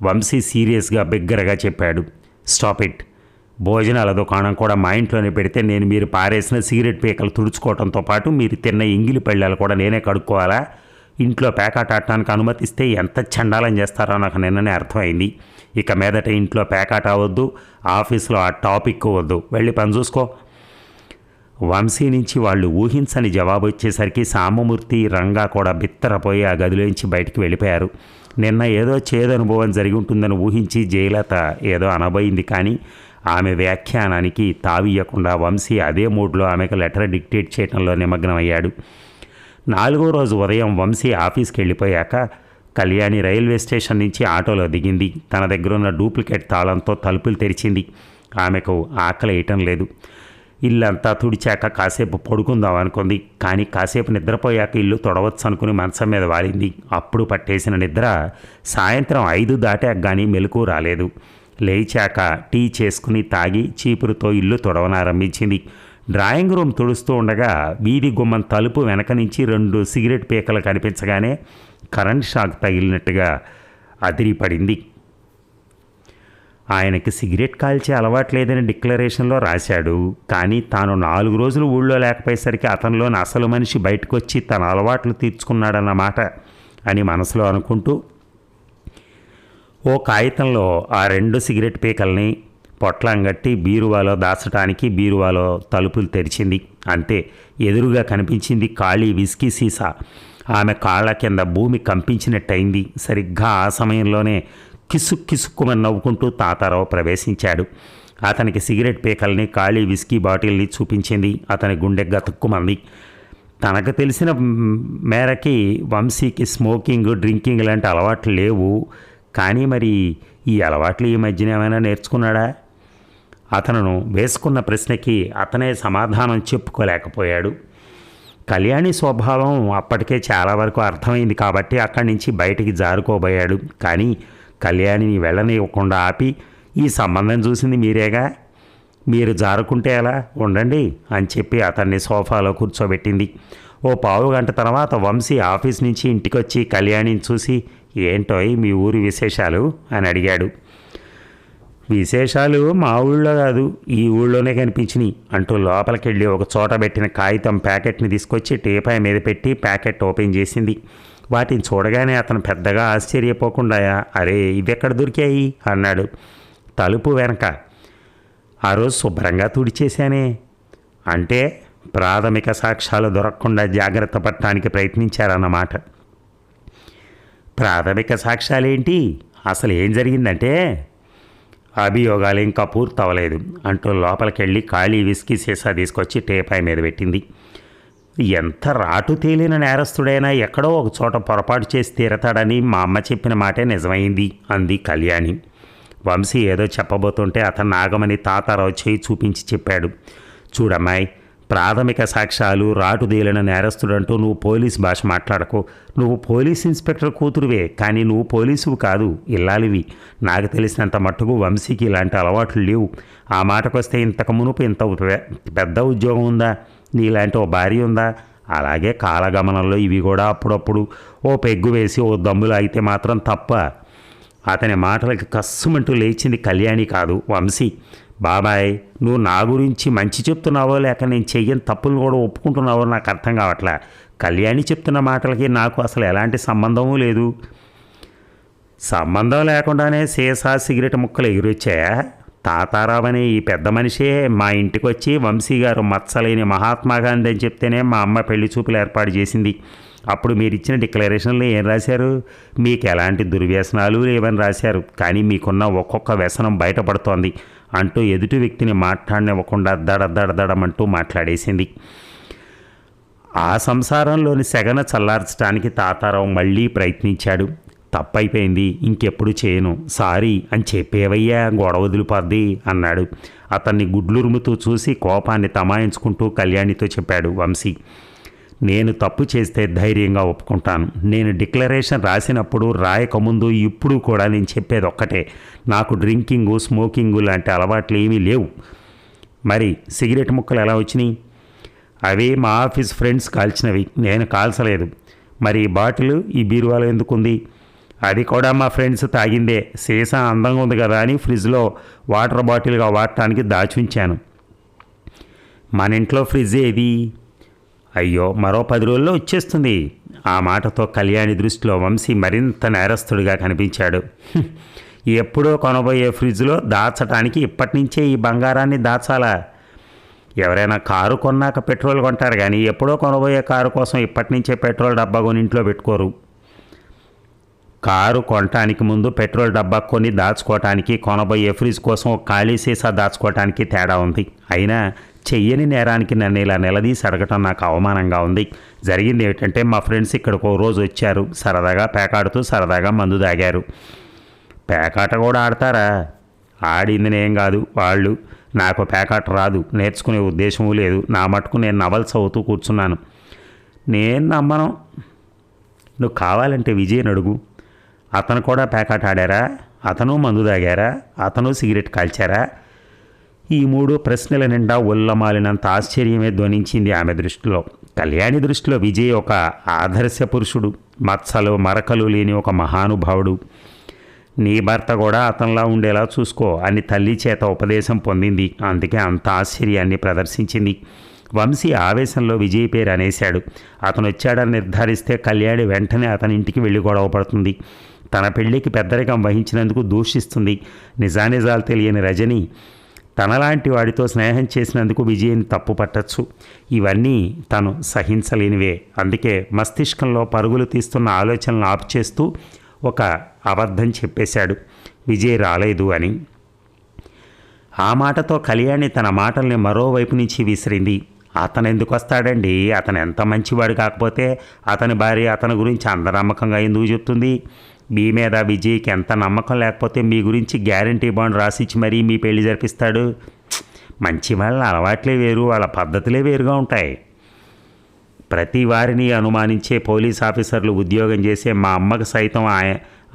వంశీ సీరియస్గా బిగ్గరగా చెప్పాడు. స్టాప్ ఇట్, భోజనాల దుకాణం కూడా మా ఇంట్లోనే పెడితే నేను మీరు పారేసిన సిగరెట్ పీకలు తుడుచుకోవడంతో పాటు మీరు తిన్న ఎంగిలి పళ్ళాలు కూడా నేనే కడుక్కోవాలా? ఇంట్లో పేకాట ఆడటానికి అనుమతిస్తే ఎంత చండాలం చేస్తారో నాకు నిన్ననే అర్థమైంది. ఇక మీదట ఇంట్లో పేకాట అవ్వద్దు, ఆఫీస్లో ఆ టాపిక్ వద్దు, వెళ్ళి పని చూసుకో. వంశీ నుంచి వాళ్ళు ఊహించని జవాబు వచ్చేసరికి సాంబమూర్తి, రంగా కూడా బిత్తరపోయి ఆ గదిలోంచి బయటికి వెళ్ళిపోయారు. నిన్న ఏదో చేదు అనుభవం జరిగి ఉంటుందని ఊహించి జయలత ఏదో అనబోయింది, కానీ ఆమె వ్యాఖ్యానానికి తావియ్యకుండా వంశీ అదే మూడ్లో ఆమెకు లెటర్ డిక్టేట్ చేయడంలో నిమగ్నమయ్యాడు. 4వ రోజు ఉదయం వంశీ ఆఫీస్కి వెళ్ళిపోయాక కళ్యాణి రైల్వే స్టేషన్ నుంచి ఆటోలో దిగింది. తన దగ్గరున్న డూప్లికేట్ తాళంతో తలుపులు తెరిచింది. ఆమెకు ఆకలి వేయటం లేదు. ఇల్లంతా తుడిచాక కాసేపు పడుకుందాం అనుకుంది, కానీ కాసేపు నిద్రపోయాక ఇల్లు తొడవచ్చు అనుకుని మంచం మీద వాలింది. అప్పుడు పట్టేసిన నిద్ర సాయంత్రం 5 దాటాక కానీ మెలకు రాలేదు. లేచాక టీ చేసుకుని తాగి చీపురుతో ఇల్లు తొడవనారంభించింది. డ్రాయింగ్ రూమ్ తుడుస్తూ ఉండగా వీధి గుమ్మం తలుపు వెనక నుంచి 2 సిగరెట్ పీకలు కనిపించగానే కరెంట్ షాక్ తగిలినట్టుగా అదిరిపడింది. ఆయనకి సిగరెట్ కాల్చే అలవాట్లేదని డిక్లరేషన్లో రాశాడు. కానీ తాను 4 రోజులు ఊళ్ళో లేకపోయేసరికి అతనిలోని అసలు మనిషి బయటకు వచ్చి తన అలవాట్లు తీర్చుకున్నాడన్నమాట అని మనసులో అనుకుంటూ ఓ కాగితంలో ఆ 2 సిగరెట్ పీకల్ని పొట్లంగట్టి బీరువాలో దాచడానికి బీరువాలో తలుపులు తెరిచింది. అంతే, ఎదురుగా కనిపించింది ఖాళీ విస్కీ సీసా. ఆమె కాళ్ళ కింద భూమి కంపించినట్టయింది. సరిగ్గా ఆ సమయంలోనే కిసుక్కుమని నవ్వుకుంటూ తాతారావు ప్రవేశించాడు. అతనికి సిగరెట్ పీకల్ని ఖాళీ విస్కీ బాటిల్ని చూపించింది. అతని గుండె గతుక్కుమంది. తనకు తెలిసిన మేరకి వంశీకి స్మోకింగ్, డ్రింకింగ్ లాంటి అలవాట్లు లేవు. కానీ మరి ఈ అలవాట్లు ఈ మధ్యన ఏమైనా నేర్చుకున్నాడా? అతను వేసుకున్న ప్రశ్నకి అతనే సమాధానం చెప్పుకోలేకపోయాడు. కళ్యాణి స్వభావం అప్పటికే చాలా వరకు అర్థమైంది కాబట్టి అక్కడి నుంచి బయటికి జారుకోబోయాడు. కానీ కళ్యాణిని వెళ్ళనివ్వకుండా ఆపి, ఈ సంబంధం చూసింది మీరేగా, మీరు జారుకుంటే ఎలా, ఉండండి అని చెప్పి అతన్ని సోఫాలో కూర్చోబెట్టింది. ఓ పావు గంట తర్వాత వంశీ ఆఫీస్ నుంచి ఇంటికొచ్చి కళ్యాణిని చూసి, ఏంటోయ్ మీ ఊరి విశేషాలు అని అడిగాడు. విశేషాలు మా ఊళ్ళో కాదు, ఈ ఊళ్ళోనే కనిపించినాయి అంటూ లోపలికెళ్ళి ఒక చోట పెట్టిన కాగితం ప్యాకెట్ని తీసుకొచ్చి టీపాయ్ మీద పెట్టి ప్యాకెట్ ఓపెన్ చేసింది. వాటిని చూడగానే అతను పెద్దగా ఆశ్చర్యపోకుండా, అరే ఇవెక్కడ దొరికాయి అన్నాడు. తలుపు వెనక. ఆ రోజు శుభ్రంగా తుడిచేశానే. అంటే ప్రాథమిక సాక్ష్యాలు దొరకకుండా జాగ్రత్త పడటానికి ప్రయత్నించారన్నమాట. ప్రాథమిక సాక్ష్యాలేంటి, అసలు ఏం జరిగిందంటే, అభియోగాలు ఇంకా పూర్తవలేదు అంటూ లోపలికెళ్ళి ఖాళీ విస్కీ సీసా తీసుకొచ్చి టీపాయ్ మీద పెట్టింది. ఎంత రాటు తేలిన నేరస్తుడైనా ఎక్కడో ఒక చోట పొరపాటు చేసి తీరతాడని మా అమ్మ చెప్పిన మాటే నిజమైంది అంది కళ్యాణి. వంశీ ఏదో చెప్పబోతుంటే అతను ఆగమని తాతారావు చేయి చూపించి చెప్పాడు. చూడమ్మాయి, ప్రాథమిక సాక్ష్యాలు రాటుదేలిన నేరస్తుడంటూ నువ్వు పోలీస్ భాష మాట్లాడకు. నువ్వు పోలీస్ ఇన్స్పెక్టర్ కూతురువే, కానీ నువ్వు పోలీసువు కాదు, ఇల్లాలివి. నాకు తెలిసినంత మట్టుకు వంశీకి ఇలాంటి అలవాట్లు లేవు. ఆ మాటకొస్తే ఇంతకు మునుపు ఇంత పెద్ద ఉద్యోగం ఉందా, నీలాంటి ఓ భార్య ఉందా? అలాగే కాలగమనంలో ఇవి కూడా అప్పుడప్పుడు ఓ పెగ్గు వేసి ఓ దమ్ములు అయితే మాత్రం తప్ప. అతని మాటలకి కస్సుమంటూ లేచింది కళ్యాణి కాదు, వంశీ. బాబాయ్, నువ్వు నా గురించి మంచి చెప్తున్నావో లేక నేను చెయ్యని తప్పులు కూడా ఒప్పుకుంటున్నావో నాకు అర్థం కావట్లే. కళ్యాణి చెప్తున్న మాటలకి నాకు అసలు ఎలాంటి సంబంధమూ లేదు. సంబంధం లేకుండానే సీసా సిగరెట్ ముక్కలు ఎగురొచ్చాయా? తాతారావు అనే ఈ పెద్ద మనిషే మా ఇంటికి వచ్చి వంశీ గారు మచ్చలేని మహాత్మాగాంధీ అని చెప్తేనే మా అమ్మ పెళ్లి చూపులు ఏర్పాటు చేసింది. అప్పుడు మీరు ఇచ్చిన డిక్లరేషన్లో ఏం రాశారు? మీకు ఎలాంటి దుర్వ్యసనాలు లేవని రాశారు. కానీ మీకున్న ఒక్కొక్క వ్యసనం బయటపడుతోంది అంటూ ఎదుటి వ్యక్తిని మాట్లాడనివ్వకుండా దడమంటూ మాట్లాడేసింది. ఆ సంసారంలోని సెగన చల్లార్చడానికి తాతారావు మళ్ళీ ప్రయత్నించాడు. తప్పైపోయింది, ఇంకెప్పుడు చేయను, సారీ అని చెప్పేవయ్యా, గొడవ వదిలిపోద్ది అన్నాడు. అతన్ని గుడ్లురుముతూ చూసి కోపాన్ని తమాయించుకుంటూ కళ్యాణితో చెప్పాడు వంశీ. నేను తప్పు చేస్తే ధైర్యంగా ఒప్పుకుంటాను. నేను డిక్లరేషన్ రాసినప్పుడు రాయకముందు ఇప్పుడు కూడా నేను చెప్పేది ఒక్కటే, నాకు డ్రింకింగు, స్మోకింగు లాంటి అలవాట్లు ఏమీ లేవు. మరి సిగరెట్ ముక్కలు ఎలా వచ్చినాయి? అవి మా ఆఫీస్ ఫ్రెండ్స్ కాల్చినవి, నేను కాల్చలేదు. మరి ఈ బాటిల్ ఈ బీరువాలో ఎందుకుంది? అది కూడా మా ఫ్రెండ్స్ తాగిందే. సీసా అందంగా ఉంది కదా అని ఫ్రిడ్జ్లో వాటర్ బాటిల్గా వాడటానికి దాచుంచాను. మన ఇంట్లో ఫ్రిడ్జ్ ఏది? అయ్యో, మరో 10 రోజుల్లో వచ్చేస్తుంది. ఆ మాటతో కళ్యాణి దృష్టిలో వంశీ మరింత నేరస్తుడిగా కనిపించాడు. ఎప్పుడో కొనబోయే ఫ్రిడ్జ్లో దాచటానికి ఇప్పటి నుంచే ఈ బంగారాన్ని దాచాలా? ఎవరైనా కారు కొన్నాక పెట్రోల్ కొంటారు కానీ ఎప్పుడో కొనబోయే కారు కోసం ఇప్పటి నుంచే పెట్రోల్ డబ్బా కొని ఇంట్లో పెట్టుకోరు. కారు కొనటానికి ముందు పెట్రోల్ డబ్బా కొని దాచుకోవటానికి, కొనబోయే ఫ్రిడ్జ్ కోసం ఖాళీ సీసా దాచుకోవటానికి తేడా ఉంది. అయినా చెయ్యని నేరానికి నన్ను ఇలా నిలదీసి అడగటం నాకు అవమానంగా ఉంది. జరిగింది ఏమిటంటే, మా ఫ్రెండ్స్ ఇక్కడికి ఓ రోజు వచ్చారు. సరదాగా పేకాడుతూ సరదాగా మందు తాగారు. పేకాట కూడా ఆడతారా? ఆడింది నేను కాదు, వాళ్ళు. నాకు పేకాట రాదు, నేర్చుకునే ఉద్దేశమూ లేదు. నా మటుకు నేను నవల్స్ అవుతూ కూర్చున్నాను. నేను నమ్మను. నువ్వు కావాలంటే విజయ్ అడుగు. అతను కూడా పేకాట ఆడారా? అతను మందు తాగారా? అతను సిగరెట్ కాల్చారా? ఈ 3 ప్రశ్నల నిండా ఉల్లమాలినంత ఆశ్చర్యమే ధ్వనించింది ఆమె దృష్టిలో. కళ్యాణి దృష్టిలో విజయ్ ఒక ఆదర్శ పురుషుడు, మచ్చలు మరకలు లేని ఒక మహానుభావుడు. నీ భర్త కూడా అతనిలా ఉండేలా చూసుకో అని తల్లి చేత ఉపదేశం పొందింది. అందుకే అంత ఆశ్చర్యాన్ని ప్రదర్శించింది. వంశీ ఆవేశంలో విజయ్ పేరు అనేశాడు. అతను వచ్చాడని నిర్ధారిస్తే కళ్యాణి వెంటనే అతని ఇంటికి వెళ్ళి గొడవ పడుతుంది. తన పెళ్లికి పెద్దరికం వహించినందుకు దూషిస్తుంది. నిజానిజాలు తెలియని రజని తనలాంటి వాడితో స్నేహం చేసినందుకు విజయ్ని తప్పు పట్టచ్చు. ఇవన్నీ తను సహించలేనివే. అందుకే మస్తిష్కంలో పరుగులు తీస్తున్న ఆలోచనలు ఆపు చేస్తూ ఒక అబద్ధం చెప్పేశాడు, విజయ్ రాలేదు అని. ఆ మాటతో కళ్యాణి తన మాటల్ని మరోవైపు నుంచి విసిరింది. అతను ఎందుకు వస్తాడండి? అతను ఎంత మంచివాడు కాకపోతే అతని భార్య అతని గురించి అంత నమ్మకంగా ఎందుకు చెప్తుంది? మీ మీద విజయ్కి ఎంత నమ్మకం లేకపోతే మీ గురించి గ్యారంటీ బాండ్ రాసిచ్చి మరీ మీ పెళ్లి జరిపిస్తాడు. మంచి వాళ్ళ అలవాట్లే వేరు, వాళ్ళ పద్ధతులే వేరుగా ఉంటాయి. ప్రతి వారిని అనుమానించే పోలీస్ ఆఫీసర్లు ఉద్యోగం చేసే మా అమ్మకు సైతం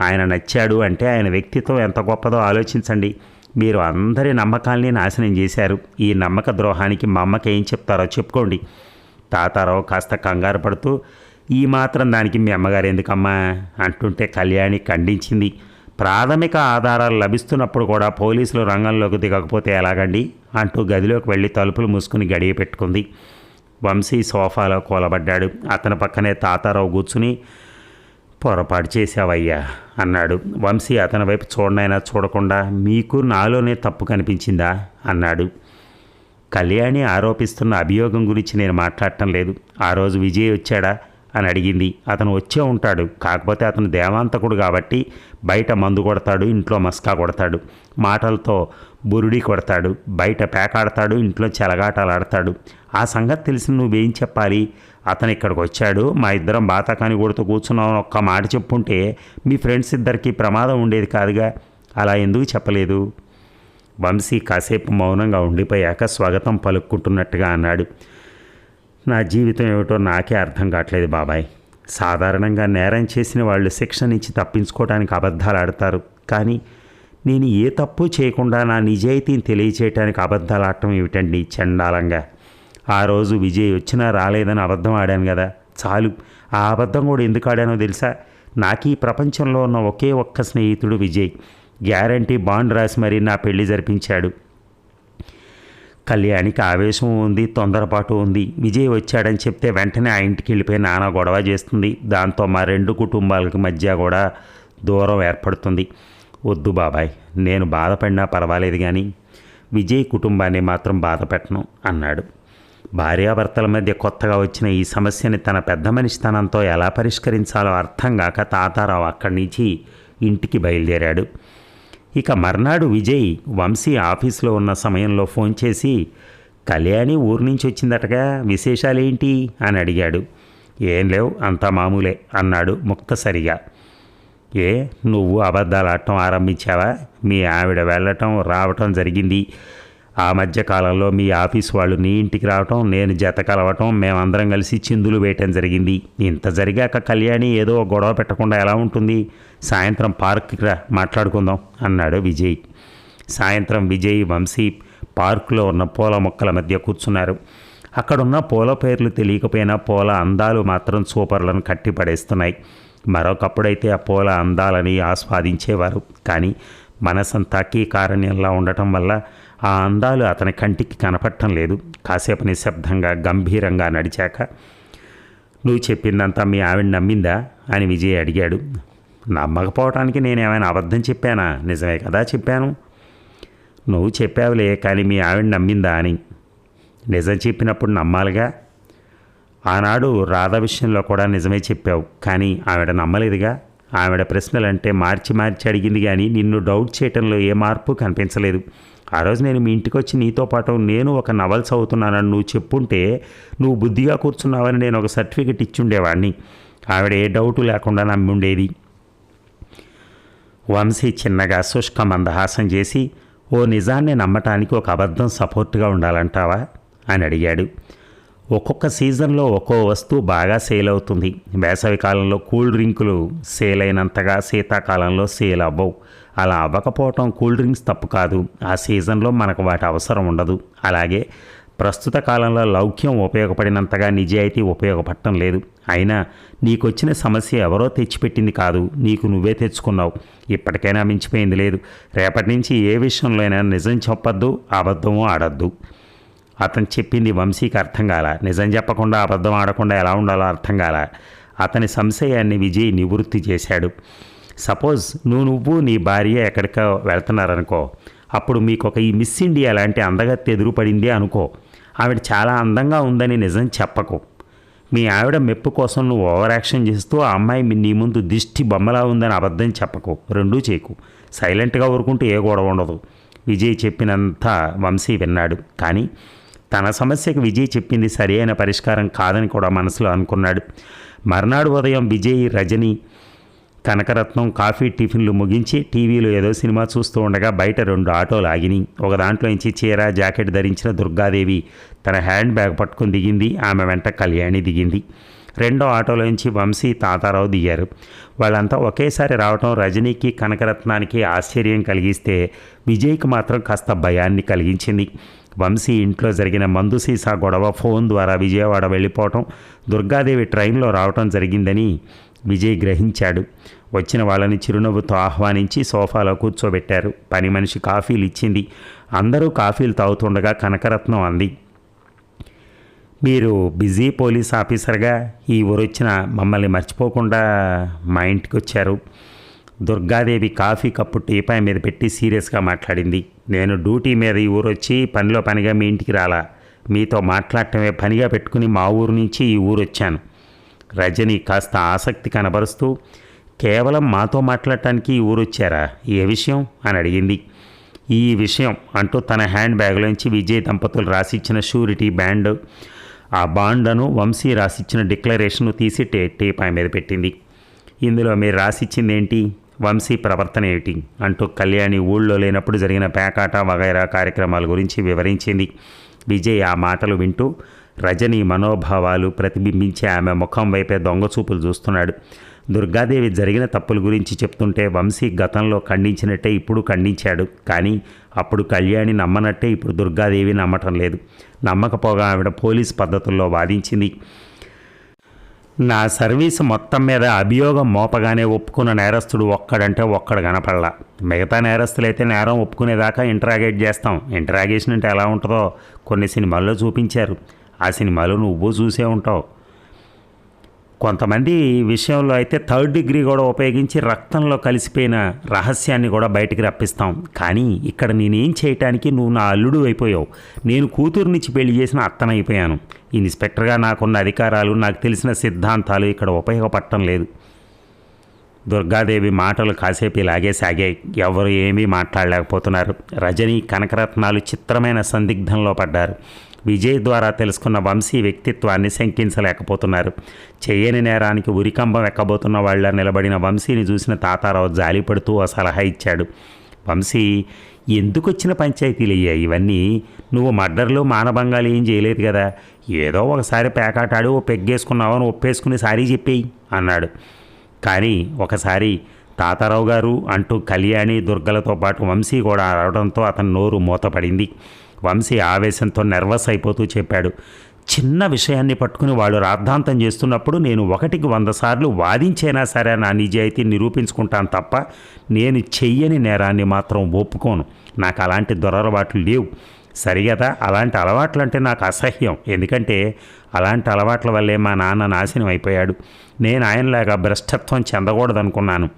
ఆయన నచ్చాడు అంటే ఆయన వ్యక్తిత్వం ఎంత గొప్పదో ఆలోచించండి. మీరు అందరి నమ్మకాల్ని నాశనం చేశారు. ఈ నమ్మక ద్రోహానికి మా అమ్మకి ఏం చెప్తారో చెప్పుకోండి. తాతారావు కాస్త కంగారు పడుతూ, ఈ మాత్రం దానికి మీ అమ్మగారు ఎందుకమ్మా అంటుంటే కళ్యాణి ఖండించింది. ప్రాథమిక ఆధారాలు లభిస్తున్నప్పుడు కూడా పోలీసులు రంగంలోకి దిగకపోతే ఎలాగండి అంటూ గదిలోకి వెళ్ళి తలుపులు మూసుకుని గడియ పెట్టుకుంది. వంశీ సోఫాలో కూలబడ్డాడు. అతని పక్కనే తాతారావు కూర్చుని, పొరపాటు చేశావయ్యా అన్నాడు. వంశీ అతని వైపు చూడనైనా చూడకుండా, మీకు నాలోనే తప్పు కనిపించిందా అన్నాడు. కళ్యాణి ఆరోపిస్తున్న అభియోగం గురించి నేను మాట్లాడటం లేదు. ఆ రోజు విజయ్ వచ్చాడా అని అడిగింది. అతను వచ్చే ఉంటాడు, కాకపోతే అతను దేవాంతకుడు కాబట్టి బయట మందు కొడతాడు, ఇంట్లో మస్కా కొడతాడు, మాటలతో బురుడి కొడతాడు, బయట పేకాడతాడు, ఇంట్లో చెలగాటాలు ఆడతాడు. ఆ సంగతి తెలిసి నువ్వేం చెప్పాలి? అతను ఇక్కడికి వచ్చాడు, మా ఇద్దరం బాతాకాని కొడుతూ కూర్చున్నాం ఒక్క మాట చెప్పుంటే మీ ఫ్రెండ్స్ ఇద్దరికి ప్రమాదం ఉండేది కాదుగా. అలా ఎందుకు చెప్పలేదు? వంశీ కాసేపు మౌనంగా ఉండిపోయాక స్వాగతం పలుక్కుంటున్నట్టుగా అన్నాడు. నా జీవితం ఏమిటో నాకే అర్థం కావట్లేదు బాబాయ్. సాధారణంగా నేరం చేసిన వాళ్ళు శిక్ష నుంచి తప్పించుకోవడానికి అబద్ధాలు ఆడతారు. కానీ నేను ఏ తప్పు చేయకుండా నా నిజాయితీని తెలియచేయటానికి అబద్ధాలు ఆడటం ఏమిటండి చండాలంగా. ఆ రోజు విజయ్ వచ్చినా రాలేదని అబద్ధం ఆడాను కదా, చాలు. ఆ అబద్ధం కూడా ఎందుకు ఆడానో తెలుసా? నాకు ఈ ప్రపంచంలో ఉన్న ఒకే ఒక్క స్నేహితుడు విజయ్. గ్యారంటీ బాండ్ రాసి మరీ నా పెళ్లి జరిపించాడు. కళ్యాణికి ఆవేశం ఉంది, తొందరపాటు ఉంది. విజయ్ వచ్చాడని చెప్తే వెంటనే ఆ ఇంటికి వెళ్ళిపోయి నానా గొడవ చేస్తుంది. దాంతో మా రెండు కుటుంబాలకు మధ్య కూడా దూరం ఏర్పడుతుంది. వద్దు బాబాయ్, నేను బాధపడినా పర్వాలేదు కానీ విజయ్ కుటుంబాన్ని మాత్రం బాధ పెట్టను అన్నాడు. భార్యాభర్తల మధ్య కొత్తగా వచ్చిన ఈ సమస్యని తన పెద్ద మనిషితనంతో ఎలా పరిష్కరించాలో అర్థం కాక తాతారావు అక్కడి నుంచి ఇంటికి బయలుదేరాడు. ఇక మర్నాడు విజయ్ వంశీ ఆఫీసులో ఉన్న సమయంలో ఫోన్ చేసి, కళ్యాణి ఊరి నుంచి వచ్చిందటగా, విశేషాలేంటి అని అడిగాడు. ఏం లేవు, అంతా మామూలే అన్నాడు ముక్తసరిగా. ఏ, నువ్వు అబద్ధాలు ఆడటం ఆరంభించావా? మీ ఆవిడ వెళ్ళటం రావటం జరిగింది. ఆ మధ్యకాలంలో మీ ఆఫీస్ వాళ్ళు నీ ఇంటికి రావటం, నేను జత కలవటం, మేమందరం కలిసి చిందులు వేయటం జరిగింది. ఇంత జరిగాక కళ్యాణి ఏదో గొడవ పెట్టకుండా ఎలా ఉంటుంది? సాయంత్రం పార్క్కి రా, మాట్లాడుకుందాం అన్నాడు విజయ్. సాయంత్రం విజయ్ వంశీ పార్కులో ఉన్న పూల మొక్కల మధ్య కూర్చున్నారు. అక్కడున్న పూల పేర్లు తెలియకపోయినా పూల అందాలు మాత్రం సూపర్లను కట్టిపడేస్తున్నాయి. మరొకప్పుడైతే ఆ పూల అందాలని ఆస్వాదించేవారు. కానీ మనసంతా కీకారణ్యంలా ఉండటం వల్ల ఆ అందాలు అతని కంటికి కనపడటం లేదు. కాసేపు నిశ్శబ్దంగా గంభీరంగా నడిచాక, నువ్వు చెప్పిందంతా మీ ఆవిడ నమ్మిందా అని విజయ్ అడిగాడు. నమ్మకపోవటానికి నేనేమైనా అబద్ధం చెప్పానా? నిజమే కదా చెప్పాను. నువ్వు చెప్పావులే, కానీ మీ ఆవిడ నమ్మిందా అని. నిజం చెప్పినప్పుడు నమ్మాలిగా. ఆనాడు రాధ విషయంలో కూడా నిజమే చెప్పావు, కానీ ఆవిడ నమ్మలేదుగా. ఆవిడ ప్రశ్నలంటే మార్చి మార్చి అడిగింది, కానీ నిన్ను డౌట్ చేయటంలో ఏ మార్పు కనిపించలేదు. ఆ రోజు నేను మీ ఇంటికి వచ్చి నీతో పాటు నేను ఒక నవల్ చదువుతున్నానని నువ్వు చెప్పుంటే నువ్వు బుద్ధిగా కూర్చున్నావని నేను ఒక సర్టిఫికెట్ ఇచ్చుండేవాడిని. ఆవిడ ఏ డౌటు లేకుండా నమ్మి ఉండేది. వంశీ చిన్నగా శుష్క మందహాసం చేసి, ఓ నిజాన్ని నమ్మటానికి ఒక అబద్ధం సపోర్ట్గా ఉండాలంటావా అని అడిగాడు. ఒక్కొక్క సీజన్లో ఒక్కో వస్తువు బాగా సేల్ అవుతుంది. వేసవి కాలంలో కూల్ డ్రింకులు సేల్ అయినంతగా శీతాకాలంలో సేల్ అవ్వవు. అలా అవ్వకపోవటం కూల్ డ్రింక్స్ తప్పు కాదు. ఆ సీజన్లో మనకు వాటి అవసరం ఉండదు. అలాగే ప్రస్తుత కాలంలో లౌక్యం ఉపయోగపడినంతగా నిజాయితీ ఉపయోగపడటం లేదు. అయినా నీకొచ్చిన సమస్య ఎవరో తెచ్చిపెట్టింది కాదు, నీకు నువ్వే తెచ్చుకున్నావు. ఇప్పటికైనా మించిపోయింది లేదు. రేపటి నుంచి ఏ విషయంలో అయినా నిజం చెప్పొద్దు, అబద్ధము ఆడద్దు. అతను చెప్పింది వంశీకి అర్థం కాల. నిజం చెప్పకుండా అబద్ధం ఆడకుండా ఎలా ఉండాలో అర్థం కాల. అతని సంశయాన్ని విజయ్ నివృత్తి చేశాడు. సపోజ్ నువ్వు నీ భార్య ఎక్కడికో వెళ్తున్నారనుకో. అప్పుడు మీకు ఒక ఈ మిస్ ఇండియా లాంటి అందగత్తె ఎదురుపడింది అనుకో. ఆవిడ చాలా అందంగా ఉందని నిజం చెప్పకు. మీ ఆవిడ మెప్పు కోసం నువ్వు ఓవర్ యాక్షన్ చేస్తూ ఆ అమ్మాయి నీ ముందు దిష్టి బొమ్మలా ఉందని అబద్ధం చెప్పకు. రెండూ చేయకు. సైలెంట్గా ఊరుకుంటూ ఏ గొడవ ఉండదు. విజయ్ చెప్పినంత వంశీ విన్నాడు. కానీ తన సమస్యకు విజయ్ చెప్పింది సరైన పరిష్కారం కాదని కూడా మనసులో అనుకున్నాడు. మర్నాడు ఉదయం విజయ్, రజని, కనకరత్నం కాఫీ టిఫిన్లు ముగించి టీవీలో ఏదో సినిమా చూస్తూ ఉండగా బయట 2 ఆటోలు ఆగినాయి. ఒక దాంట్లోంచి చీర జాకెట్ ధరించిన దుర్గాదేవి తన హ్యాండ్ బ్యాగ్ పట్టుకుని దిగింది. ఆమె వెంట కళ్యాణి దిగింది. రెండో ఆటోలోంచి వంశీ, తాతారావు దిగారు. వాళ్ళంతా ఒకేసారి రావటం రజనీకి, కనకరత్నానికి ఆశ్చర్యం కలిగిస్తే విజయ్కి మాత్రం కాస్త భయాన్ని కలిగించింది. వంశీ ఇంట్లో జరిగిన మందు సీసా గొడవ, ఫోన్ ద్వారా విజయవాడ వెళ్ళిపోవటం, దుర్గాదేవి ట్రైన్లో రావటం జరిగిందని విజయ్ గ్రహించాడు. వచ్చిన వాళ్ళని చిరునవ్వుతో ఆహ్వానించి సోఫాలో కూర్చోబెట్టారు. పని మనిషి కాఫీలు ఇచ్చింది. అందరూ కాఫీలు తాగుతుండగా కనకరత్నం అంది, మీరు బిజీ పోలీస్ ఆఫీసర్గా ఈ ఊరొచ్చిన మమ్మల్ని మర్చిపోకుండా మా ఇంటికి వచ్చారు. దుర్గాదేవి కాఫీ కప్పు టీపాయ్ మీద పెట్టి సీరియస్గా మాట్లాడింది. నేను డ్యూటీ మీద ఈ ఊరొచ్చి పనిలో పనిగా మీ ఇంటికి రాలా. మీతో మాట్లాడటమే పనిగా పెట్టుకుని మా ఊరు నుంచి ఈ ఊరొచ్చాను. రజని కాస్త ఆసక్తి కనబరుస్తూ, కేవలం మాతో మాట్లాడటానికి ఈ ఊరొచ్చారా? ఏ విషయం అని అడిగింది. ఈ విషయం అంటూ తన హ్యాండ్ బ్యాగ్లోంచి విజయ్ దంపతులు రాసిచ్చిన షూరిటీ బ్యాండ్, ఆ బాండ్ను వంశీ రాసిచ్చిన డిక్లరేషన్ను తీసి టీపాయ్ మీద పెట్టింది. ఇందులో మీరు రాసిచ్చింది ఏంటి? వంశీ ప్రవర్తన ఏమిటి? అంటూ కళ్యాణి ఊళ్ళో లేనప్పుడు జరిగిన పేకాట వగైరా కార్యక్రమాల గురించి వివరించింది. విజయ్ ఆ మాటలు వింటూ రజని మనోభావాలు ప్రతిబింబించి ఆమె ముఖం వైపే దొంగచూపులు చూస్తున్నాడు. దుర్గాదేవి జరిగిన తప్పుల గురించి చెప్తుంటే వంశీ గతంలో ఖండించినట్టే ఇప్పుడు ఖండించాడు. కానీ అప్పుడు కళ్యాణి నమ్మనట్టే ఇప్పుడు దుర్గాదేవి నమ్మటం లేదు. నమ్మకపోగా ఆవిడ పోలీస్ పద్ధతుల్లో వాదించింది. నా సర్వీసు మొత్తం మీద అభియోగం మోపగానే ఒప్పుకున్న నేరస్తుడు ఒక్కడంటే ఒక్కడు కనపడలా. మిగతా నేరస్తులైతే నేరం ఒప్పుకునేదాకా ఇంటరాగేట్ చేస్తాం. ఇంటరాగేషన్ అంటే ఎలా ఉంటుందో కొన్ని సినిమాల్లో చూపించారు. ఆ సినిమాలు నువ్వు చూసే ఉంటావు. కొంతమంది విషయంలో అయితే 3rd డిగ్రీ కూడా ఉపయోగించి రక్తంలో కలిసిపోయిన రహస్యాన్ని కూడా బయటికి రప్పిస్తాం. కానీ ఇక్కడ నేనేం చేయటానికి నువ్వు నా అల్లుడు అయిపోయావు. నేను కూతురునిచ్చి పెళ్లి చేసిన అత్తనైపోయాను. ఇన్స్పెక్టర్గా నాకున్న అధికారాలు, నాకు తెలిసిన సిద్ధాంతాలు ఇక్కడ ఉపయోగపడటం లేదు. దుర్గాదేవి మాటలు కాసేపు ఇలాగే సాగాయి. ఎవరు ఏమీ మాట్లాడలేకపోతున్నారు. రజని, కనకరత్నాలు చిత్రమైన సందిగ్ధంలో పడ్డారు. విజయ్ ద్వారా తెలుసుకున్న వంశీ వ్యక్తిత్వాన్ని శంకించలేకపోతున్నారు. చేయని నేరానికి ఉరికంబం ఎక్కబోతున్న వాళ్ళ నిలబడిన వంశీని చూసిన తాతారావు జాలిపడుతూ ఓ సలహా ఇచ్చాడు. వంశీ, ఎందుకు వచ్చిన పంచాయతీలు అయ్యాయి ఇవన్నీ? నువ్వు మర్డర్లు, మానభంగాలు ఏం చేయలేదు కదా. ఏదో ఒకసారి పేకాటాడు ఓ పెగ్గేసుకున్నావని ఒప్పేసుకుని సారీ చెప్పేయి అన్నాడు. కానీ ఒకసారి తాతారావు గారు అంటూ కళ్యాణి, దుర్గలతో పాటు వంశీ కూడా రావడంతో అతని నోరు మూతపడింది. వంశీ ఆవేశంతో నర్వస్ అయిపోతూ చెప్పాడు, చిన్న విషయాన్ని పట్టుకుని వాళ్ళు రాద్ధాంతం చేస్తున్నప్పుడు నేను 1కి 100 సార్లు వాదించైనా సరే నా నిజాయితీ నిరూపించుకుంటాను తప్ప నేను చెయ్యని నేరాన్ని మాత్రం ఒప్పుకోను. నాకు అలాంటి దురలవాట్లు లేవు. సరిగదా? అలాంటి అలవాట్లు అంటే నాకు అసహ్యం. ఎందుకంటే అలాంటి అలవాట్ల వల్లే మా నాన్న నాశనం అయిపోయాడు. నేను ఆయనలాగా భ్రష్టత్వం చెందకూడదనుకున్నాను.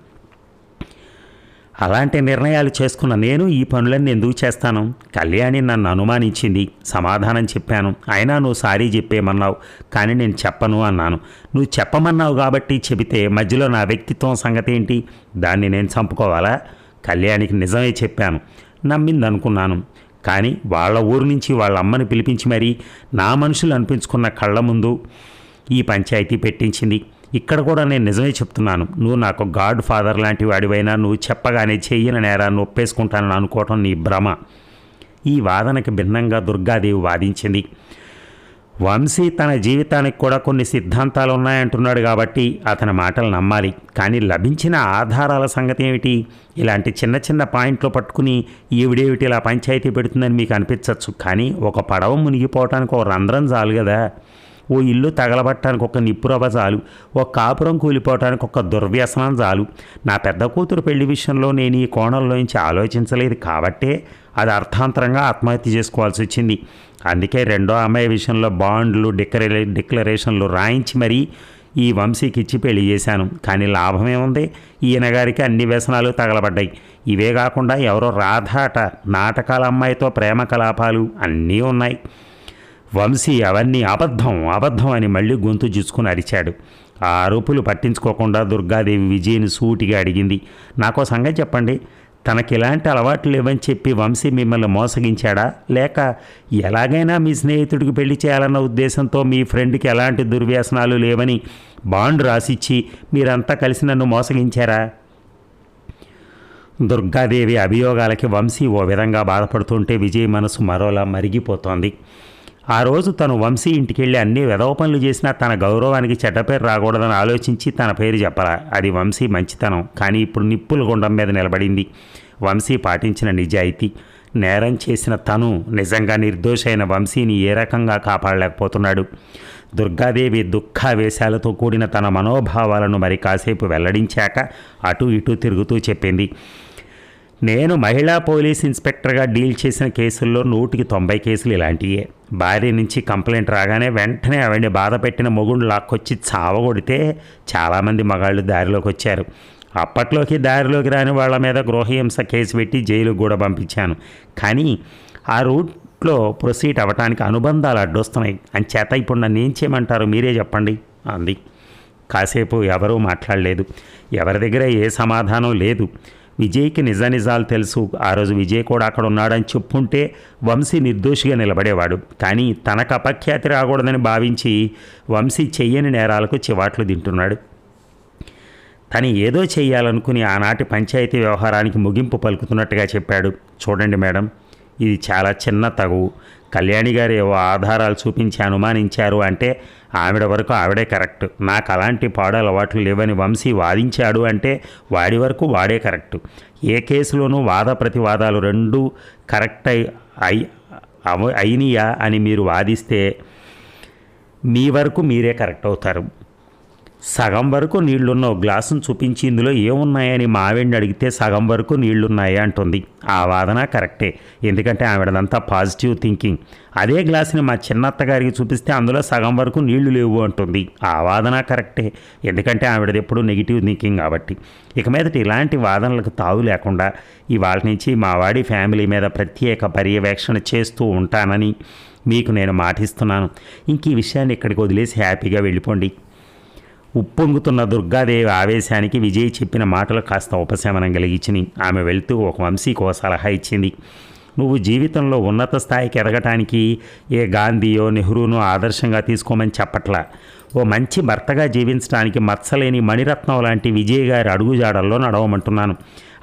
అలాంటి నిర్ణయాలు చేసుకున్న నేను ఈ పనులన్నీ ఎందుకు చేస్తాను? కళ్యాణి నన్ను అనుమానించింది. సమాధానం చెప్పాను. అయినా నువ్వు సారీ చెప్పేయమన్నావు, కానీ నేను చెప్పను అన్నాను. నువ్వు చెప్పమన్నావు కాబట్టి చెబితే మధ్యలో నా వ్యక్తిత్వం సంగతి ఏంటి? దాన్ని నేను చంపుకోవాలా? కళ్యాణికి నిజమే చెప్పాను. నమ్మింది అనుకున్నాను. కానీ వాళ్ళ ఊరు నుంచి వాళ్ళ అమ్మని పిలిపించి మరీ నా మనుషులు అనిపించుకున్న కళ్ళ ముందు ఈ పంచాయతీ పెట్టించింది. ఇక్కడ కూడా నేను నిజమే చెప్తున్నాను. నువ్వు నాకు గాడ్ ఫాదర్ లాంటి వాడివైనా నువ్వు చెప్పగానే చెయ్యని నేరాన్ని ఒప్పేసుకుంటానని అనుకోవటం నీ భ్రమ. ఈ వాదనకి భిన్నంగా దుర్గాదేవి వాదించింది. వంశీ తన జీవితానికి కూడా కొన్ని సిద్ధాంతాలు ఉన్నాయంటున్నాడు కాబట్టి అతని మాటలు నమ్మాలి. కానీ లభించిన ఆధారాల సంగతి ఏమిటి? ఇలాంటి చిన్న చిన్న పాయింట్లు పట్టుకుని ఈవిడేవిటి ఇలా పంచాయతీ పెడుతుందని మీకు అనిపించవచ్చు. కానీ ఒక పడవ మునిగిపోవటానికి ఒక రంధ్రం చాలు కదా, ఓ ఇల్లు తగలబట్టడానికి ఒక నిప్పురవ్వ చాలు, ఒక కాపురం కూలిపోవటానికి ఒక దుర్వ్యసనం చాలు. నా పెద్ద కూతురు పెళ్లి విషయంలో నేను ఈ కోణంలోంచి ఆలోచించలేదు కాబట్టే అది అర్థాంతరంగా ఆత్మహత్య చేసుకోవాల్సి వచ్చింది. అందుకే రెండో అమ్మాయి విషయంలో బాండ్లు డిక్లరేషన్లు రాయించి మరీ ఈ వంశీకి ఇచ్చి పెళ్లి చేశాను. కానీ లాభమేముంది? ఈయన గారికి అన్ని వ్యసనాలు తగలబడ్డాయి. ఇవే కాకుండా ఎవరో రాధాట నాటకాల అమ్మాయితో ప్రేమ కలాపాలు అన్నీ ఉన్నాయి. వంశీ అవన్నీ అబద్ధం అని మళ్ళీ గొంతు చూసుకుని అరిచాడు. ఆ అరుపులు పట్టించుకోకుండా దుర్గాదేవి విజయ్ని సూటిగా అడిగింది, నాకో సంగతి చెప్పండి, తనకి ఇలాంటి అలవాట్లు లేవని చెప్పి వంశీ మిమ్మల్ని మోసగించాడా, లేక ఎలాగైనా మీ స్నేహితుడికి పెళ్లి చేయాలన్న ఉద్దేశంతో మీ ఫ్రెండ్కి ఎలాంటి దుర్వ్యసనాలు లేవని బాండ్ రాసిచ్చి మీరంతా కలిసి నన్ను మోసగించారా? దుర్గాదేవి అభియోగాలకి వంశీ ఓ విధంగా బాధపడుతుంటే విజయ్ మనసు మరోలా మరిగిపోతోంది. ఆ రోజు తను వంశీ ఇంటికెళ్ళి అన్ని వెధవ పనులు చేసినా తన గౌరవానికి చెడ్డ పేరు రాకూడదని ఆలోచించి తన పేరు చెప్పలా. అది వంశీ మంచితనం. కానీ ఇప్పుడు నిప్పుల గుండం మీద నిలబడింది వంశీ పాటించిన నిజాయితీ. నేరం చేసిన తను నిజంగా నిర్దోషైన వంశీని ఏ రకంగా కాపాడలేకపోతున్నాడు? దుర్గాదేవి దుఃఖావేశాలతో కూడిన తన మనోభావాలను మరి కాసేపు వెల్లడించాక అటు ఇటు తిరుగుతూ చెప్పింది, నేను మహిళా పోలీస్ ఇన్స్పెక్టర్గా డీల్ చేసిన కేసుల్లో 100కి 90 కేసులు ఇలాంటివే. భార్య నుంచి కంప్లైంట్ రాగానే వెంటనే ఆవిడని బాధ పెట్టిన మొగుడు లాక్కొచ్చి చావగొడితే చాలామంది మగాళ్ళు దారిలోకి వచ్చారు. అప్పట్లోకి దారిలోకి రాని వాళ్ళ మీద గృహహింస కేసు పెట్టి జైలుకు కూడా పంపించాను. కానీ ఆ రూట్లో ప్రొసీడ్ అవ్వటానికి అనుబంధాలు అడ్డొస్తున్నాయి. అంచేత ఇప్పుడు నన్ను ఏం చేయమంటారు, మీరే చెప్పండి అంది. కాసేపు ఎవరూ మాట్లాడలేదు. ఎవరి దగ్గర ఏ సమాధానం లేదు. విజయ్కి నిజాలు తెలుసు. ఆ రోజు విజయ్ కూడా అక్కడ ఉన్నాడని చెప్పుంటే వంశీ నిర్దోషిగా నిలబడేవాడు. కానీ తనకు అపఖ్యాతి రాకూడదని భావించి వంశీ చెయ్యని నేరాలకు చివాట్లు తింటున్నాడు. తను ఏదో చెయ్యాలనుకుని ఆనాటి పంచాయతీ వ్యవహారానికి ముగింపు పలుకుతున్నట్టుగా చెప్పాడు. చూడండి మేడం, ఇది చాలా చిన్న తగువు. కళ్యాణి గారు ఏవో ఆధారాలు చూపించి అనుమానించారు అంటే ఆవిడ వరకు ఆవిడే కరెక్ట్. నాకు అలాంటి పాడు అలవాట్లు లేవని వంశీ వాదించాడు అంటే వాడి వరకు వాడే కరెక్ట్. ఏ కేసులోనూ వాద ప్రతివాదాలు రెండూ కరెక్ట్ అయినయా అని మీరు వాదిస్తే మీ వరకు మీరే కరెక్ట్ అవుతారు. సగం వరకు నీళ్లున్న ఒక గ్లాసును చూపించి ఇందులో ఏమున్నాయని మా ఆవిడని అడిగితే సగం వరకు నీళ్లున్నాయి అంటుంది. ఆ వాదన కరెక్టే, ఎందుకంటే ఆవిడదంతా పాజిటివ్ థింకింగ్. అదే గ్లాసుని మా చిన్నత్తగారికి చూపిస్తే అందులో సగం వరకు నీళ్లు లేవు అంటుంది. ఆ వాదన కరెక్టే, ఎందుకంటే ఆవిడది ఎప్పుడూ నెగిటివ్ థింకింగ్ కాబట్టి. ఇక మీదట ఇలాంటి వాదనలకు తావు లేకుండా ఇవాళ నుంచి మా వాడి ఫ్యామిలీ మీద ప్రత్యేక పర్యవేక్షణ చేస్తూ ఉంటానని మీకు నేను మాటిస్తున్నాను. ఇంక ఈ విషయాన్ని ఇక్కడికి వదిలేసి హ్యాపీగా వెళ్ళిపోండి. ఉప్పొంగుతున్న దుర్గాదేవి ఆవేశానికి విజయ్ చెప్పిన మాటలు కాస్త ఉపశమనం కలిగించినాయి. ఆమె వెళ్తూ ఒక వంశీకి ఓ సలహా ఇచ్చింది. నువ్వు జీవితంలో ఉన్నత స్థాయికి ఎదగటానికి ఏ గాంధీయో నెహ్రూనో ఆదర్శంగా తీసుకోమని చెప్పట్లా. ఓ మంచి భర్తగా జీవించడానికి మత్సలేని మణిరత్నం లాంటి విజయ్ గారి అడుగుజాడల్లో నడవమంటున్నాను.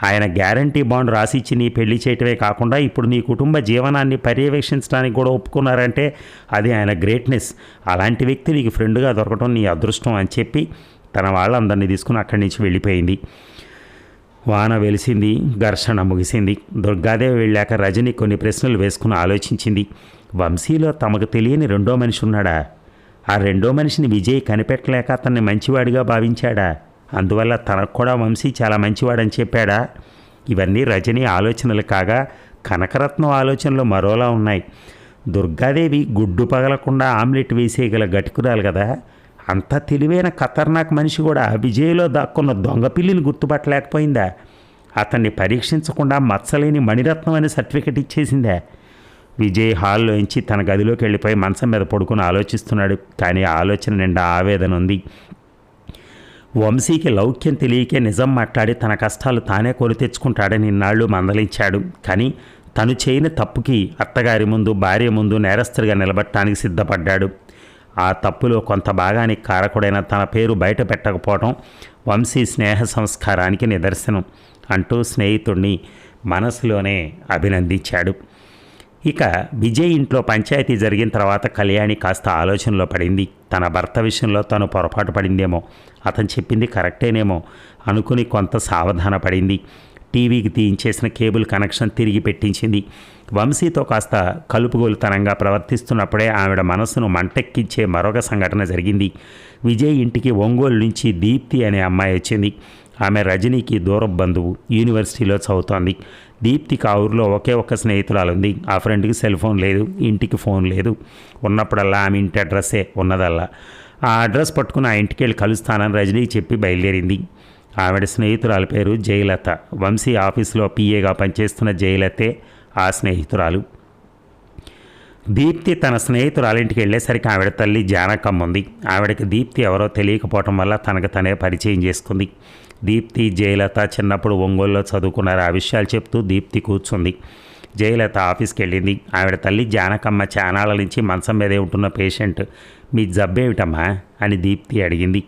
ఆయన గ్యారంటీ బాండ్ రాసిచ్చి నీ పెళ్లి చేయటమే కాకుండా ఇప్పుడు నీ కుటుంబ జీవనాన్ని పర్యవేక్షించడానికి కూడా ఒప్పుకున్నారంటే అది ఆయన గ్రేట్నెస్. అలాంటి వ్యక్తి నీకు ఫ్రెండ్గా దొరకటం నీ అదృష్టం అని చెప్పి తన వాళ్ళందరినీ తీసుకుని అక్కడి నుంచి వెళ్ళిపోయింది. వాన వెలిసింది, ఘర్షణ ముగిసింది. దుర్గాదేవి వెళ్ళాక రజని కొన్ని ప్రశ్నలు వేసుకుని ఆలోచించింది. వంశీలో తమకు తెలియని రెండో మనిషి ఉన్నాడా? ఆ రెండో మనిషిని విజయ్ కనిపెట్టలేక అతన్ని మంచివాడిగా భావించాడా? అందువల్ల తనకు కూడా వంశీ చాలా మంచివాడని చెప్పాడా? ఇవన్నీ రజని ఆలోచనలు కాగా కనకరత్నం ఆలోచనలు మరోలా ఉన్నాయి. దుర్గాదేవి గుడ్డు పగలకుండా ఆమ్లెట్ వేసేయగల గట్టుకురాలు కదా. అంత తెలివైన ఖతర్నాక్ మనిషి కూడా విజయ్లో దాక్కున్న దొంగ పిల్లిని గుర్తుపట్టలేకపోయిందా? అతన్ని పరీక్షించకుండా మత్సలేని మణిరత్నం అని సర్టిఫికెట్ ఇచ్చేసిందా? విజయ్ హాల్లోంచి తన గదిలోకి వెళ్ళిపోయి మంచం మీద పడుకుని ఆలోచిస్తున్నాడు. కానీ ఆలోచన నిండా ఆవేదన ఉంది. వంశీకి లౌక్యం తెలియకే నిజం మాట్లాడి తన కష్టాలు తానే కొని తెచ్చుకుంటాడని ఇన్నాళ్ళు మందలించాడు. కానీ తను చేయని తప్పుకి అత్తగారి ముందు భార్య ముందు నేరస్తుడిగా నిలబడటానికి సిద్ధపడ్డాడు. ఆ తప్పులో కొంత భాగానికి కారకుడైన తన పేరు బయట పెట్టకపోవడం వంశీ స్నేహ సంస్కారానికి నిదర్శనం అంటూ స్నేహితుడిని మనసులోనే అభినందించాడు. ఇక విజయ్ ఇంట్లో పంచాయతీ జరిగిన తర్వాత కళ్యాణి కాస్త ఆలోచనలో పడింది. తన భర్త విషయంలో తను పొరపాటు పడిందేమో, అతను చెప్పింది కరెక్టేనేమో అనుకుని కొంత సావధాన పడింది. టీవీకి తీయించేసిన కేబుల్ కనెక్షన్ తిరిగి పెట్టించింది. వంశీతో కాస్త కలుపుగోలుతనంగా ప్రవర్తిస్తున్నప్పుడే ఆవిడ మనసును మంటెక్కించే మరొక సంఘటన జరిగింది. విజయ్ ఇంటికి ఒంగోలు నుంచి దీప్తి అనే అమ్మాయి వచ్చింది. ఆమె రజనీకి దూరపు బంధువు, యూనివర్సిటీలో చదువుతోంది. దీప్తికి ఆ ఊరిలో ఒకే ఒక్క స్నేహితురాలు ఉంది. ఆ ఫ్రెండ్కి సెల్ ఫోన్ లేదు, ఇంటికి ఫోన్ లేదు. ఉన్నప్పుడల్లా ఆమె ఇంటి అడ్రస్సే ఉన్నదల్లా. ఆ అడ్రస్ పట్టుకుని ఆ ఇంటికి వెళ్ళి కలుస్తానని రజనీకి చెప్పి బయలుదేరింది. ఆవిడ స్నేహితురాలి పేరు జయలత. వంశీ ఆఫీసులో పిఏగా పనిచేస్తున్న జయలతే ఆ స్నేహితురాలు. దీప్తి తన స్నేహితురాలింటికి వెళ్ళేసరికి ఆవిడ తల్లి జానకమ్మ ఉంది. ఆవిడకి దీప్తి ఎవరో తెలియకపోవటం వల్ల తనకు తనే పరిచయం చేసుకుంది. దీప్తి జయలత చిన్నప్పుడు ఒంగోలులో చదువుకున్నారు. ఆ విషయాలు చెప్తూ దీప్తి కూర్చుంది. జయలత ఆఫీస్కి వెళ్ళింది. ఆవిడ తల్లి జానకమ్మ చానాళ్ళ నుంచి మంచం మీదే ఉంటున్న పేషెంట్. మీ జబ్బేమిటమ్మా అని దీప్తి అడిగింది.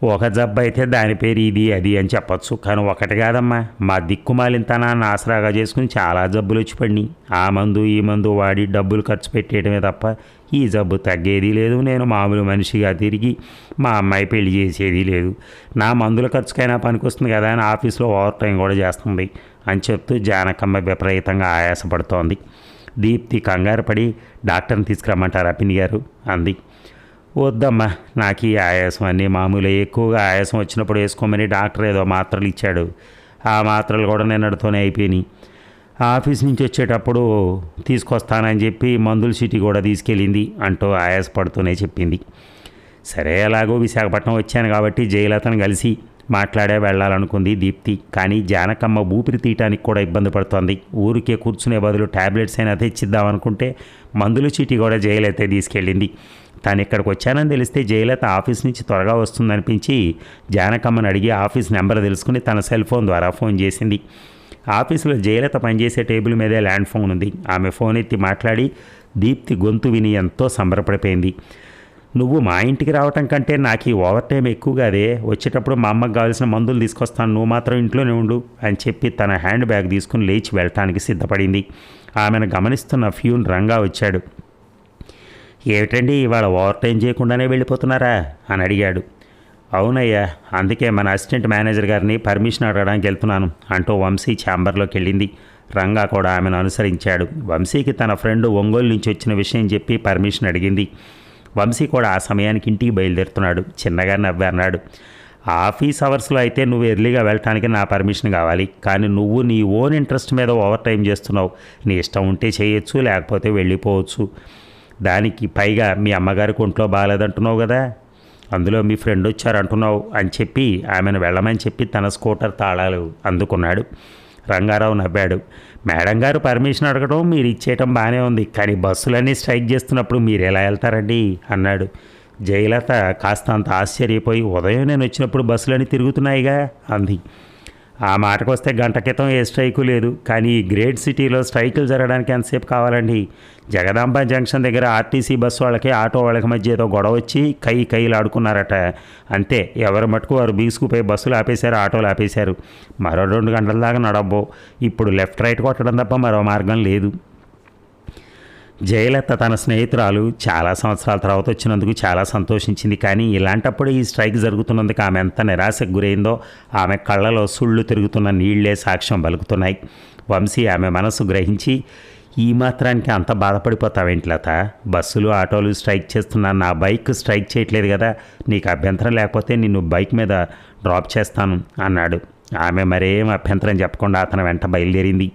ఒక జబ్బు అయితే దాని పేరు ఇది అది అని చెప్పొచ్చు, కానీ ఒకటి కాదమ్మా, మా దిక్కుమాలింతనాన్ని ఆసరాగా చేసుకుని చాలా జబ్బులు వచ్చి పడినాయి. ఆ మందు ఈ మందు వాడి డబ్బులు ఖర్చు పెట్టేయడమే తప్ప ఈ జబ్బు తగ్గేది లేదు. నేను మామూలు మనిషిగా తిరిగి మా అమ్మాయి పెళ్లి చేసేది లేదు. నా మందుల ఖర్చుకైనా పనికొస్తుంది కదా అని ఆఫీస్లో ఓవర్ టైం కూడా చేస్తుంది అని చెప్తూ జానకమ్మ విపరీతంగా ఆయాసపడుతోంది. దీప్తి కంగారు పడి డాక్టర్ని తీసుకురమ్మంటారా పిన్ని గారు అంది. వద్దమ్మా, నాకు ఈ ఆయాసం అన్నీ మామూలు. ఎక్కువగా ఆయాసం వచ్చినప్పుడు వేసుకోమని డాక్టర్ ఏదో మాత్రలు ఇచ్చాడు. ఆ మాత్రలు కూడా నిన్నటితోనే అయిపోయినాయి. ఆఫీస్ నుంచి వచ్చేటప్పుడు తీసుకొస్తానని చెప్పి మందుల చీటీ కూడా తీసుకెళ్ళింది అంటూ ఆయాసపడుతూనే చెప్పింది. సరే, ఎలాగో విశాఖపట్నం వచ్చాను కాబట్టి జయలతను కలిసి మాట్లాడే వెళ్ళాలనుకుంది దీప్తి. కానీ జానకమ్మ ఊపిరి తీయటానికి కూడా ఇబ్బంది పడుతోంది. ఊరికే కూర్చునే బదులు ట్యాబ్లెట్స్ అయినా తెచ్చిద్దామనుకుంటే మందుల చీటీ కూడా జయలతే తీసుకెళ్ళింది. తాను ఇక్కడికి వచ్చానని తెలిస్తే జయలత ఆఫీస్ నుంచి త్వరగా వస్తుందనిపించి జానకమ్మని అడిగి ఆఫీస్ నెంబర్ తెలుసుకుని తన సెల్ ఫోన్ ద్వారా ఫోన్ చేసింది. ఆఫీసులో జయలత పనిచేసే టేబుల్ మీదే ల్యాండ్ ఫోన్ ఉంది. ఆమె ఫోన్ ఎత్తి మాట్లాడి దీప్తి గొంతు విని ఎంతో సంబరపడిపోయింది. నువ్వు మా ఇంటికి రావటం కంటే నాకు ఈ ఓవర్ టైం ఎక్కువగాదే, వచ్చేటప్పుడు మా అమ్మకు కావాల్సిన మందులు తీసుకొస్తాను, నువ్వు మాత్రం ఇంట్లోనే ఉండు అని చెప్పి తన హ్యాండ్ బ్యాగ్ తీసుకుని లేచి వెళ్ళటానికి సిద్ధపడింది. ఆమెను గమనిస్తున్న ఫ్యూన్ రంగా వచ్చాడు. ఏమిటండి ఇవాళ ఓవర్ టైం చేయకుండానే వెళ్ళిపోతున్నారా అని అడిగాడు. అవునయ్యా, అందుకే మన అసిస్టెంట్ మేనేజర్ గారిని పర్మిషన్ అడగడానికి వెళ్తున్నాను అంటూ వంశీ ఛాంబర్లోకి వెళ్ళింది. రంగా కూడా ఆమెను అనుసరించాడు. వంశీకి తన ఫ్రెండ్ ఒంగోలు నుంచి వచ్చిన విషయం చెప్పి పర్మిషన్ అడిగింది. వంశీ కూడా ఆ సమయానికి ఇంటికి బయలుదేరుతున్నాడు. చిన్నగా నవ్వి అన్నాడు, ఆఫీస్ అవర్స్లో అయితే నువ్వు ఎర్లీగా వెళ్ళటానికి నా పర్మిషన్ కావాలి, కానీ నువ్వు నీ ఓన్ ఇంట్రెస్ట్ మీద ఓవర్ టైం చేస్తున్నావు. నీ ఇష్టం ఉంటే చేయొచ్చు, లేకపోతే వెళ్ళిపోవచ్చు. దానికి పైగా మీ అమ్మగారికి ఒంట్లో బాగాలేదంటున్నావు కదా, అందులో మీ ఫ్రెండ్ వచ్చారంటున్నావు అని చెప్పి ఆమెను వెళ్ళమని చెప్పి తన స్కూటర్ తాళాలు అందుకున్నాడు. రంగారావు నవ్వాడు. మేడం గారు పర్మిషన్ అడగడం మీరు ఇచ్చేయటం బాగానే ఉంది, కానీ బస్సులన్నీ స్ట్రైక్ చేస్తున్నప్పుడు మీరు ఎలా వెళ్తారండి అన్నాడు. జయలత కాస్త అంత ఆశ్చర్యపోయి ఉదయం నేను వచ్చినప్పుడు బస్సులన్నీ తిరుగుతున్నాయిగా అంది. ఆ మాటకు వస్తే గంట క్రితం ఏ స్ట్రైకు లేదు, కానీ ఈ గ్రేట్ సిటీలో స్ట్రైకులు జరగడానికి ఎంతసేపు కావాలండి. జగదాంబ జంక్షన్ దగ్గర ఆర్టీసీ బస్సు వాళ్ళకి ఆటో వాళ్ళకి మధ్య ఏదో గొడవ వచ్చి కైలు ఆడుకున్నారట. అంతే, ఎవరి మటుకు వారు బీసుకుపోయి బస్సులు ఆపేశారు, ఆటోలు ఆపేశారు. మరో 2 గంటల దాకా నడబ్బో. ఇప్పుడు లెఫ్ట్ రైట్ కొట్టడం తప్ప మరో మార్గం లేదు. జయలత తన స్నేహితురాలు చాలా సంవత్సరాల తర్వాత వచ్చినందుకు చాలా సంతోషించింది. కానీ ఇలాంటప్పుడు ఈ స్ట్రైక్ జరుగుతున్నందుకు ఆమె ఎంత నిరాశకు గురైందో ఆమె కళ్ళలో సుళ్ళు తిరుగుతున్న నీళ్లే సాక్ష్యం పలుకుతున్నాయి. వంశీ ఆమె మనసు గ్రహించి, ఈ మాత్రానికి అంత బాధపడిపోతావేంటి లత, బస్సులు ఆటోలు స్ట్రైక్ చేస్తున్నా నా బైక్ స్ట్రైక్ చేయట్లేదు కదా, నీకు అభ్యంతరం లేకపోతే నిన్ను బైక్ మీద డ్రాప్ చేస్తాను అన్నాడు. ఆమె మరేం అభ్యంతరం చెప్పకుండా అతను వెంట బయలుదేరింది.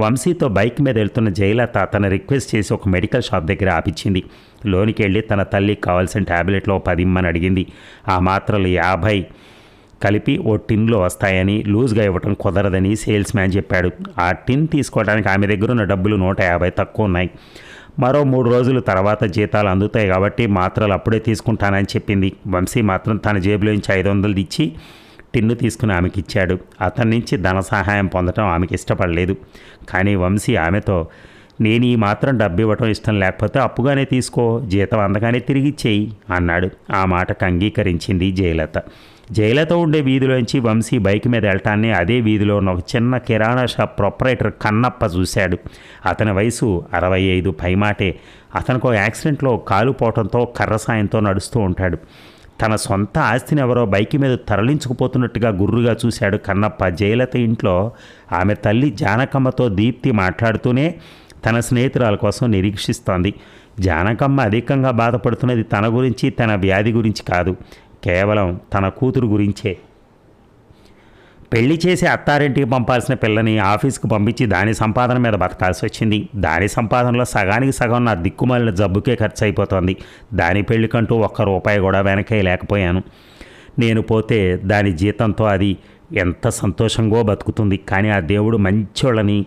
వంశీతో బైక్ మీద వెళ్తున్న జయలత అతను రిక్వెస్ట్ చేసి ఒక మెడికల్ షాప్ దగ్గర ఆపించింది. లోనికి వెళ్ళి తన తల్లికి కావాల్సిన ట్యాబ్లెట్లో 10 ఇమ్మని అడిగింది. ఆ మాత్రలు 50 కలిపి ఓ టిన్లో వస్తాయని, లూజ్గా ఇవ్వటం కుదరదని సేల్స్ మ్యాన్ చెప్పాడు. ఆ టిన్ తీసుకోవడానికి ఆమె దగ్గర ఉన్న డబ్బులు 150 తక్కువ ఉన్నాయి. మరో 3 రోజుల తర్వాత జీతాలు అందుతాయి కాబట్టి మాత్రలు అప్పుడే తీసుకుంటానని చెప్పింది. వంశీ మాత్రం తన జేబులోంచి 500 ఇచ్చి టిన్ను తీసుకుని ఆమెకి ఇచ్చాడు. అతని నుంచి ధన సహాయం పొందడం ఆమెకి ఇష్టపడలేదు. కానీ వంశీ ఆమెతో, నేను ఈ మాత్రం డబ్బు ఇవ్వటం ఇష్టం లేకపోతే అప్పుగానే తీసుకో, జీతం అందగానే తిరిగి ఇచ్చేయి అన్నాడు. ఆ మాటకు అంగీకరించింది జయలత. జైలతో ఉండే వీధిలోంచి వంశీ బైక్ మీద వెళ్ళటాన్ని అదే వీధిలో ఉన్న ఒక చిన్న కిరాణా షాప్ ప్రొపరేటర్ కన్నప్ప చూశాడు. అతని వయసు 65 పైమాటే. అతనికి యాక్సిడెంట్లో కాలు పోవడంతో కర్ర సాయంతో నడుస్తూ ఉంటాడు. తన సొంత ఆస్తిని ఎవరో బైక్ మీద తరలించుకుపోతున్నట్టుగా గుర్రుగా చూశాడు కన్నప్ప. జయలత ఇంట్లో ఆమె తల్లి జానకమ్మతో దీప్తి మాట్లాడుతూనే తన స్నేహితురాల కోసం నిరీక్షిస్తోంది. జానకమ్మ అధికంగా బాధపడుతున్నది తన గురించి, తన వ్యాధి గురించి కాదు, కేవలం తన కూతురు గురించే. పెళ్లి చేసి అత్తారింటికి పంపాల్సిన పిల్లని ఆఫీస్కి పంపించి దాని సంపాదన మీద బతకాల్సి వచ్చింది. దాని సంపాదనలో సగానికి సగం నా దిక్కుమాలిన జబ్బుకే ఖర్చు అయిపోతుంది. దాని పెళ్లికంటూ ₹1 కూడా వెనకే లేకపోయాను. నేను పోతే దాని జీతంతో అది ఎంత సంతోషంగా బతుకుతుంది. కానీ ఆ దేవుడు మంచోళ్ళని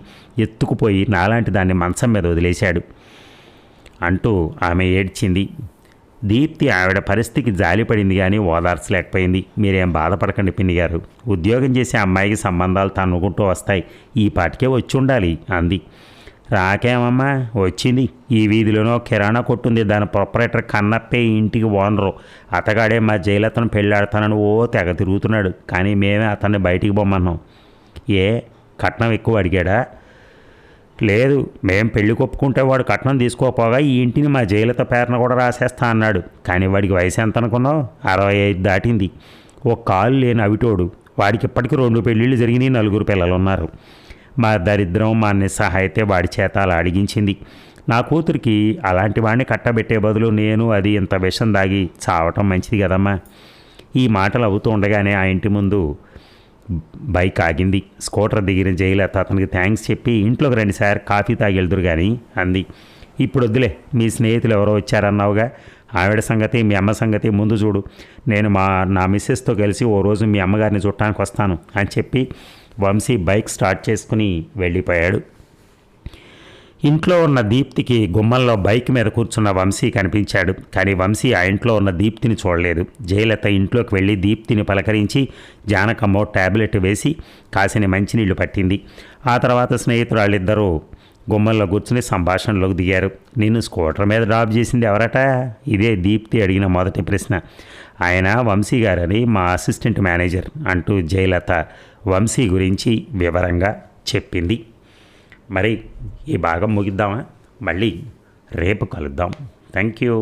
ఎత్తుకుపోయి నాలాంటి దాన్ని మంచం మీద వదిలేశాడు అంటూ ఆమె ఏడ్చింది. దీప్తి ఆవిడ పరిస్థితికి జాలిపడింది కానీ ఓదార్చలేకపోయింది. మీరేం బాధపడకండి పిన్ని గారు, ఉద్యోగం చేసే అమ్మాయికి సంబంధాలు తన్నుకుంటూ వస్తాయి, ఈ పాటికే వచ్చి ఉండాలి అంది. రాకేమమ్మా, వచ్చింది. ఈ వీధిలోనో కిరాణా కొట్టుంది, దాని ప్రొపరేటర్ కన్నప్పే ఇంటికి ఓనరు. అతగాడే మా జయలతను పెళ్ళాడతానని తెగ తిరుగుతున్నాడు. కానీ మేమే అతన్ని బయటికి పొమ్మన్నాం. ఏ కట్నం ఎక్కువ అడిగాడా? లేదు, మేం పెళ్లి కొప్పుకుంటే వాడు కట్నం తీసుకోపోగా ఈ ఇంటిని మా జయలత పేరున కూడా రాసేస్తా అన్నాడు. కానీ వాడికి వయసు ఎంత అనుకున్నావు? 65 దాటింది. ఓ కాలు లేని అవిటోడు. వాడికి ఇప్పటికీ 2 పెళ్ళిళ్ళు జరిగినాయి, 4 పిల్లలు ఉన్నారు. మా దరిద్రం, మా నిస్సహాయితే వాడి చేత అలా అడిగించింది. నా కూతురికి అలాంటి వాడిని కట్టబెట్టే బదులు నేను అది ఇంత విషం దాగి చావటం మంచిది కదమ్మా. ఈ మాటలు అవుతూ ఉండగానే ఆ ఇంటి ముందు బైక్ ఆగింది. స్కూటర్ దిగిన జయలత అతనికి థ్యాంక్స్ చెప్పి ఇంట్లోకి 2 సార్లు కాఫీ తాగి వెళ్దురు కానీ అంది. ఇప్పుడు వద్దులే, మీ స్నేహితులు ఎవరో వచ్చారన్నావుగా, ఆవిడ సంగతి మీ అమ్మ సంగతి ముందు చూడు. నేను నా మిస్సెస్తో కలిసి ఓ రోజు మీ అమ్మగారిని చూడటానికి వస్తాను అని చెప్పి వంశీ బైక్ స్టార్ట్ చేసుకుని వెళ్ళిపోయాడు. ఇంట్లో ఉన్న దీప్తికి గుమ్మంలో బైక్ మీద కూర్చున్న వంశీ కనిపించాడు. కానీ వంశీ ఆ ఇంట్లో ఉన్న దీప్తిని చూడలేదు. జయలత ఇంట్లోకి వెళ్ళి దీప్తిని పలకరించి జానకమ్మో ట్యాబ్లెట్ వేసి కాసిన మంచినీళ్లు పట్టింది. ఆ తర్వాత స్నేహితురాళ్ళిద్దరూ గుమ్మంలో కూర్చుని సంభాషణలోకి దిగారు. నిన్ను స్కూటర్ మీద డ్రాప్ చేసింది ఎవరట? ఇదే దీప్తి అడిగిన మొదటి ప్రశ్న. ఆయన వంశీ గారని, మా అసిస్టెంట్ మేనేజర్ అంటూ జయలత వంశీ గురించి వివరంగా చెప్పింది. మరి ఈ భాగం ముగిద్దామా? మళ్ళీ రేపు కలుద్దాం. Thank you.